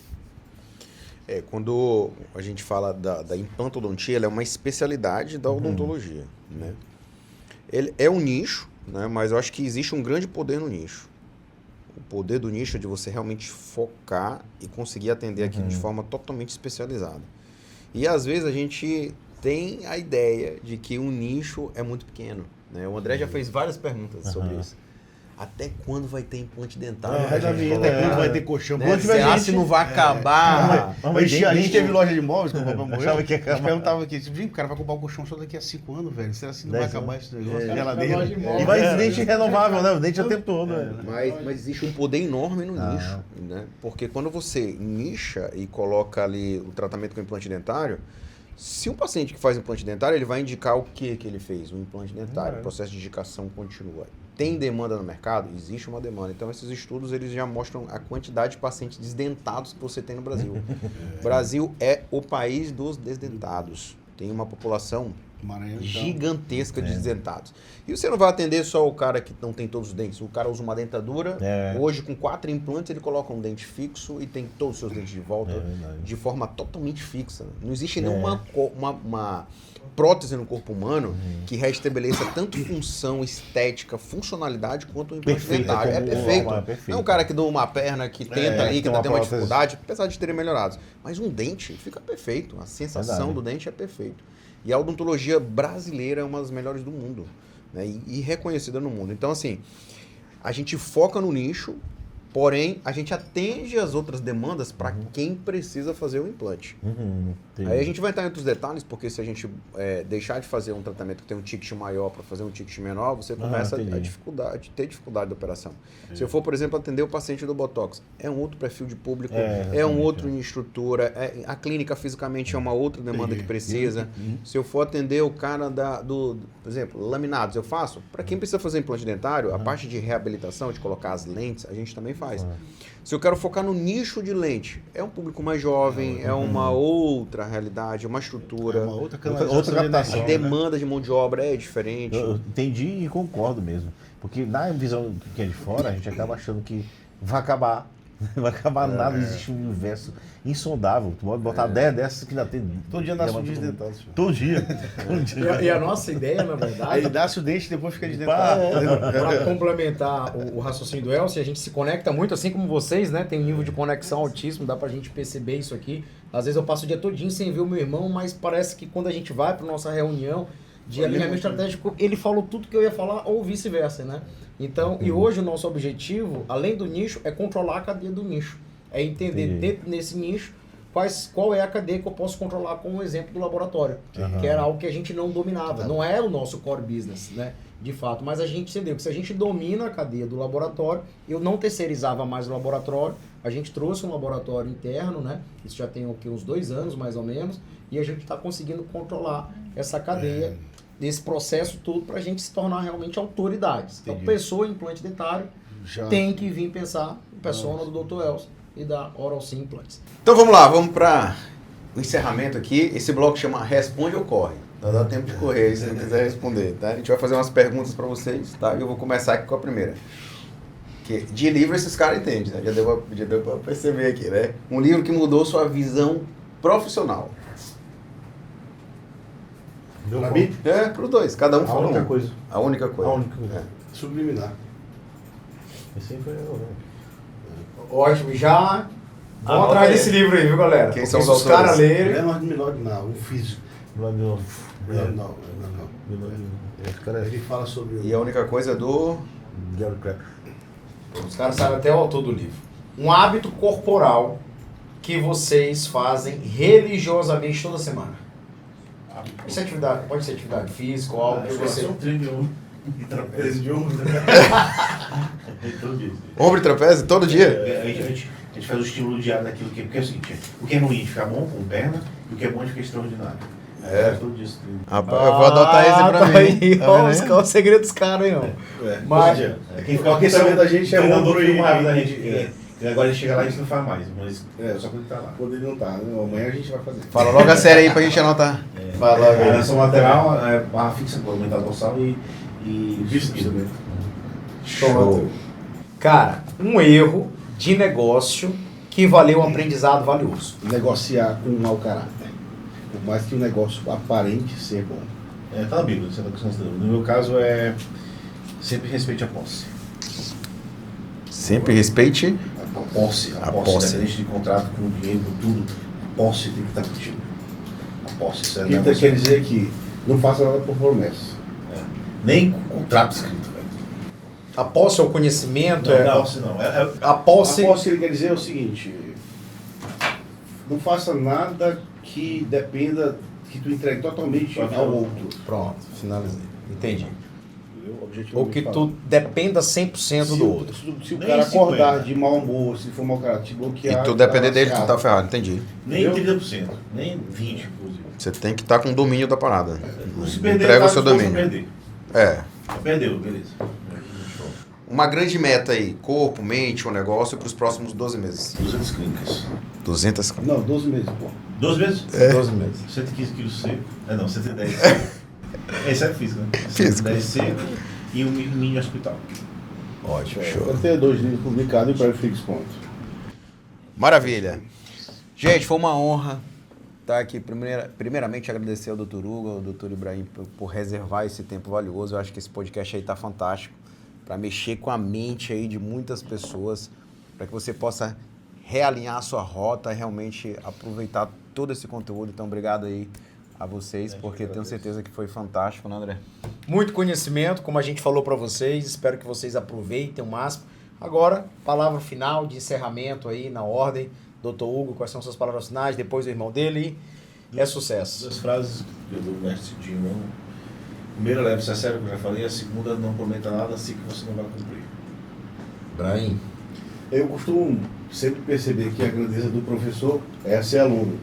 Quando a gente fala da implantodontia, ela é uma especialidade da odontologia. Né? Ele é um nicho, né? Mas eu acho que existe um grande poder no nicho. O poder do nicho é de você realmente focar e conseguir atender aquilo de forma totalmente especializada. E às vezes a gente tem a ideia de que um nicho é muito pequeno. Né? O André já fez várias perguntas sobre isso. Até quando vai ter implante dentário? Até quando vai ter colchão? Né? Será se não vai acabar? A gente teve loja de imóveis quando o papai morreu. Achava que ia acabar. A gente perguntava aqui, o cara vai comprar um colchão só daqui a 5 anos, velho. Será que não vai acabar esse negócio? Geladeira. E vai dente renovável, né? O dente o tempo todo. Mas existe um poder enorme no nicho. Né? Porque quando você nicha e coloca ali o tratamento com implante dentário, se um paciente que faz implante dentário, ele vai indicar o que ele fez, um implante dentário, o processo de indicação continua. Tem demanda no mercado? Existe uma demanda. Então, esses estudos eles já mostram a quantidade de pacientes desdentados que você tem no Brasil. O Brasil é o país dos desdentados. Tem uma população gigantesca de desdentados. E você não vai atender só o cara que não tem todos os dentes. O cara usa uma dentadura, hoje com 4 implantes ele coloca um dente fixo e tem todos os seus dentes de volta de forma totalmente fixa. Não existe nenhuma uma prótese no corpo humano que restabeleça tanto função estética, funcionalidade quanto o implante dentário. É perfeito. Não é um cara que dá uma perna que tenta ali, que tem uma dificuldade, apesar de terem melhorado. Mas um dente fica perfeito. A sensação do dente é perfeito. E a odontologia brasileira é uma das melhores do mundo, né? E reconhecida no mundo. Então, assim, a gente foca no nicho, porém, a gente atende as outras demandas para quem precisa fazer o implante. Aí a gente vai entrar em outros detalhes, porque se a gente deixar de fazer um tratamento que tem um ticket maior para fazer um ticket menor, você começa a ter dificuldade da operação. Se eu for, por exemplo, atender o paciente do Botox, é um outro perfil de público, é um outro em estrutura, a clínica fisicamente é uma outra demanda que precisa. Se eu for atender o cara por exemplo, laminados, eu faço. Para quem precisa fazer implante dentário, a parte de reabilitação, de colocar as lentes, a gente também faz. Se eu quero focar no nicho de lente, é um público mais jovem, é uma outra realidade, uma estrutura, outra captação. A demanda de mão de obra é diferente. Eu entendi e concordo mesmo. Porque na visão que é de fora, a gente acaba achando que vai acabar. Não vai acabar nada, existe um universo insondável. Tu pode botar 10 dessas que ainda tem. Todo dia nasce um desdentado. Todo dia. E a nossa ideia, na verdade... Ele nasce o dente e depois fica desdentado. Para complementar o raciocínio do Elcio, a gente se conecta muito, assim como vocês, né? Tem um nível de conexão altíssimo, dá pra gente perceber isso aqui. Às vezes eu passo o dia todinho sem ver o meu irmão, mas parece que quando a gente vai pra nossa reunião de alinhamento estratégico, ele falou tudo que eu ia falar ou vice-versa, né? Então, e hoje o nosso objetivo, além do nicho, é controlar a cadeia do nicho. É entender dentro desse nicho qual é a cadeia que eu posso controlar com o exemplo do laboratório, que era algo que a gente não dominava. Não é o nosso core business, né? de fato. Mas a gente entendeu que se a gente domina a cadeia do laboratório, eu não terceirizava mais o laboratório, a gente trouxe um laboratório interno, né? Isso já tem aqui uns 2 anos, mais ou menos, e a gente está conseguindo controlar essa cadeia, desse processo todo, para a gente se tornar realmente autoridades. Então, pessoa em implante dentário tem que vir pensar em persona do Dr. Elcio e da Oral Sim Implantes. Então vamos lá, vamos para o encerramento aqui. Esse bloco chama Responde ou Corre. Dá tempo de correr aí se não quiser responder, tá? A gente vai fazer umas perguntas para vocês, tá? E eu vou começar aqui com a primeira. Que de livro esses caras entendem, né? Já deu pra perceber aqui, né? Um livro que mudou sua visão profissional. Pra mim? É, pros dois. Cada um fala única um. coisa. A única coisa. A única coisa. Subliminar. Esse aí foi eu, né? Ótimo, já vamos Anota atrás aí. desse livro aí, viu, galera? Quem Porque são se os os caras autores? lerem... Leonard Minogue, não, um físico. Não. Não. Esse cara é Ele fala sobre E a única coisa do... Gary Clapper. Os caras sabem até o autor do livro. Um hábito corporal que vocês fazem religiosamente toda semana. Isso é atividade, pode ser atividade física ou algo que você... um treino de ombro. E trapézio de ombro. Todo dia. Ombro e trapézio todo dia? A gente faz o estímulo diário daquilo que... Porque é o seguinte, o que é ruim de ficar bom com perna e o que é bom de ficar extraordinário. Todo dia esse treino. Rapaz, eu vou adotar esse pra tá mim. Aí, Tá ó, vendo aí? o segredo dos caras aí, ó. Mas, Quem o aquecimento da gente é treinador ombro fica com raiva da e... gente. E agora ele chega lá e a gente não faz mais, mas É. só quando ele tá lá. Quando ele não tá, né? Amanhã a gente vai fazer. Fala logo a série aí pra gente anotar. Vai lá, A velho. reação lateral, barra fixa para aumentar a dorsal e subida. Show. Cara, um erro de negócio que valeu um aprendizado valioso. Negociar com um mau caráter. Por mais que o negócio aparente ser bom. Tá na Bíblia, você tá considerando. No meu caso sempre respeite a posse. Sempre respeite. A posse, A posse. independente de contrato com dinheiro, com tudo, a posse tem que estar contigo. A posse, isso é Então negócio. quer dizer que não faça nada por promessa. Nem com contrato escrito, velho. A posse é o conhecimento, Não, posse não. a posse... A posse que ele quer dizer é o seguinte: não faça nada que dependa, que tu entregue totalmente ao outro. Pronto, finalizei. Entendi. Entendeu? O objetivo Ou de que falar. tu dependa 100% do outro. Se o Nem cara 50. acordar de mau humor, se for mau caráter, te E bloquear. tu depender dele, tu lascado. tá ferrado, entendi. Nem Entendeu? 30%, nem 20%, inclusive. Você tem que estar com o domínio da parada. Se perder, Entrega o tá seu disposto a domínio. perder. É. Perdeu, beleza. Uma grande meta aí, corpo, mente, um negócio para os próximos 12 meses. 200 clínicas. 200. Não, 12 meses, pô. 12 vezes? 12 meses. 115 quilos seco. Não, 110 seco. Esse é físico, né? Físico. 110 seco e um mini hospital. Ótimo, Vai ter 2 livros publicados e para Fix Point. Maravilha. Gente, foi uma honra estar aqui. Primeiramente, agradecer ao Dr. Hugo, ao Dr. Ibrahim por reservar esse tempo valioso. Eu acho que esse podcast aí tá fantástico para mexer com a mente aí de muitas pessoas, para que você possa realinhar a sua rota, realmente aproveitar todo esse conteúdo. Então, obrigado aí a vocês, porque tenho certeza que foi fantástico, né, André? Muito conhecimento, como a gente falou para vocês. Espero que vocês aproveitem o máximo. Agora, palavra final de encerramento aí na ordem. Dr. Hugo, quais são suas palavras finais? Depois o irmão dele. É sucesso. 2 frases do mestre Jim Rohn. Primeira, leve-se a sério, que eu já falei. A segunda, não prometa nada assim que você não vai cumprir. Ibrahim. Eu costumo sempre perceber que a grandeza do professor é ser aluno.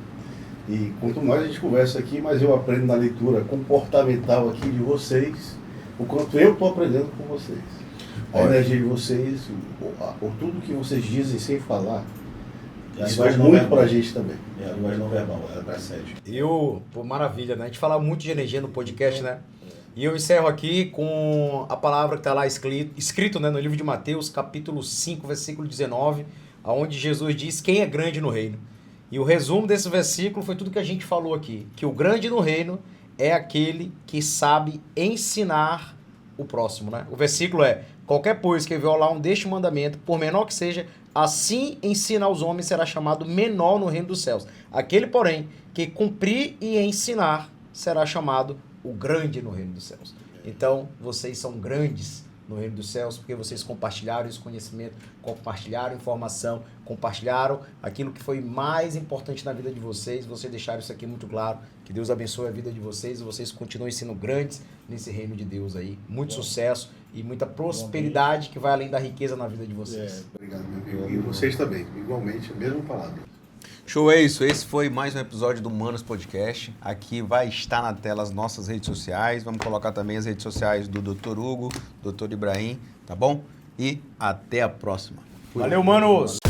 E quanto mais a gente conversa aqui, mais eu aprendo na leitura comportamental aqui de vocês, o quanto eu estou aprendendo com vocês. A Olha. energia de vocês, por tudo que vocês dizem sem falar, E a isso linguagem é não muito verbal. pra gente também. É a linguagem não verbal, ela precede. Pô, maravilha, né? A gente fala muito de energia no podcast, né? E eu encerro aqui com a palavra que está lá escrito, né, no livro de Mateus, capítulo 5, versículo 19, onde Jesus diz quem é grande no reino. E o resumo desse versículo foi tudo que a gente falou aqui, que o grande no reino é aquele que sabe ensinar o próximo, né? O versículo é: qualquer pois que violar um deste mandamento, por menor que seja, assim ensina aos homens, será chamado menor no reino dos céus. Aquele, porém, que cumprir e ensinar, será chamado o grande no reino dos céus. Então, vocês são grandes no reino dos céus, porque vocês compartilharam esse conhecimento, compartilharam informação, compartilharam aquilo que foi mais importante na vida de vocês, vocês deixaram isso aqui muito claro. Que Deus abençoe a vida de vocês e vocês continuem sendo grandes nesse reino de Deus aí. Muito sucesso e muita prosperidade que vai além da riqueza na vida de vocês. Obrigado, meu amigo. E vocês também, igualmente, a mesma palavra. Show, é isso. Esse foi mais um episódio do Manos Podcast. Aqui vai estar na tela as nossas redes sociais. Vamos colocar também as redes sociais do Dr. Hugo, Dr. Ibrahim, tá bom? E até a próxima. Valeu, manos!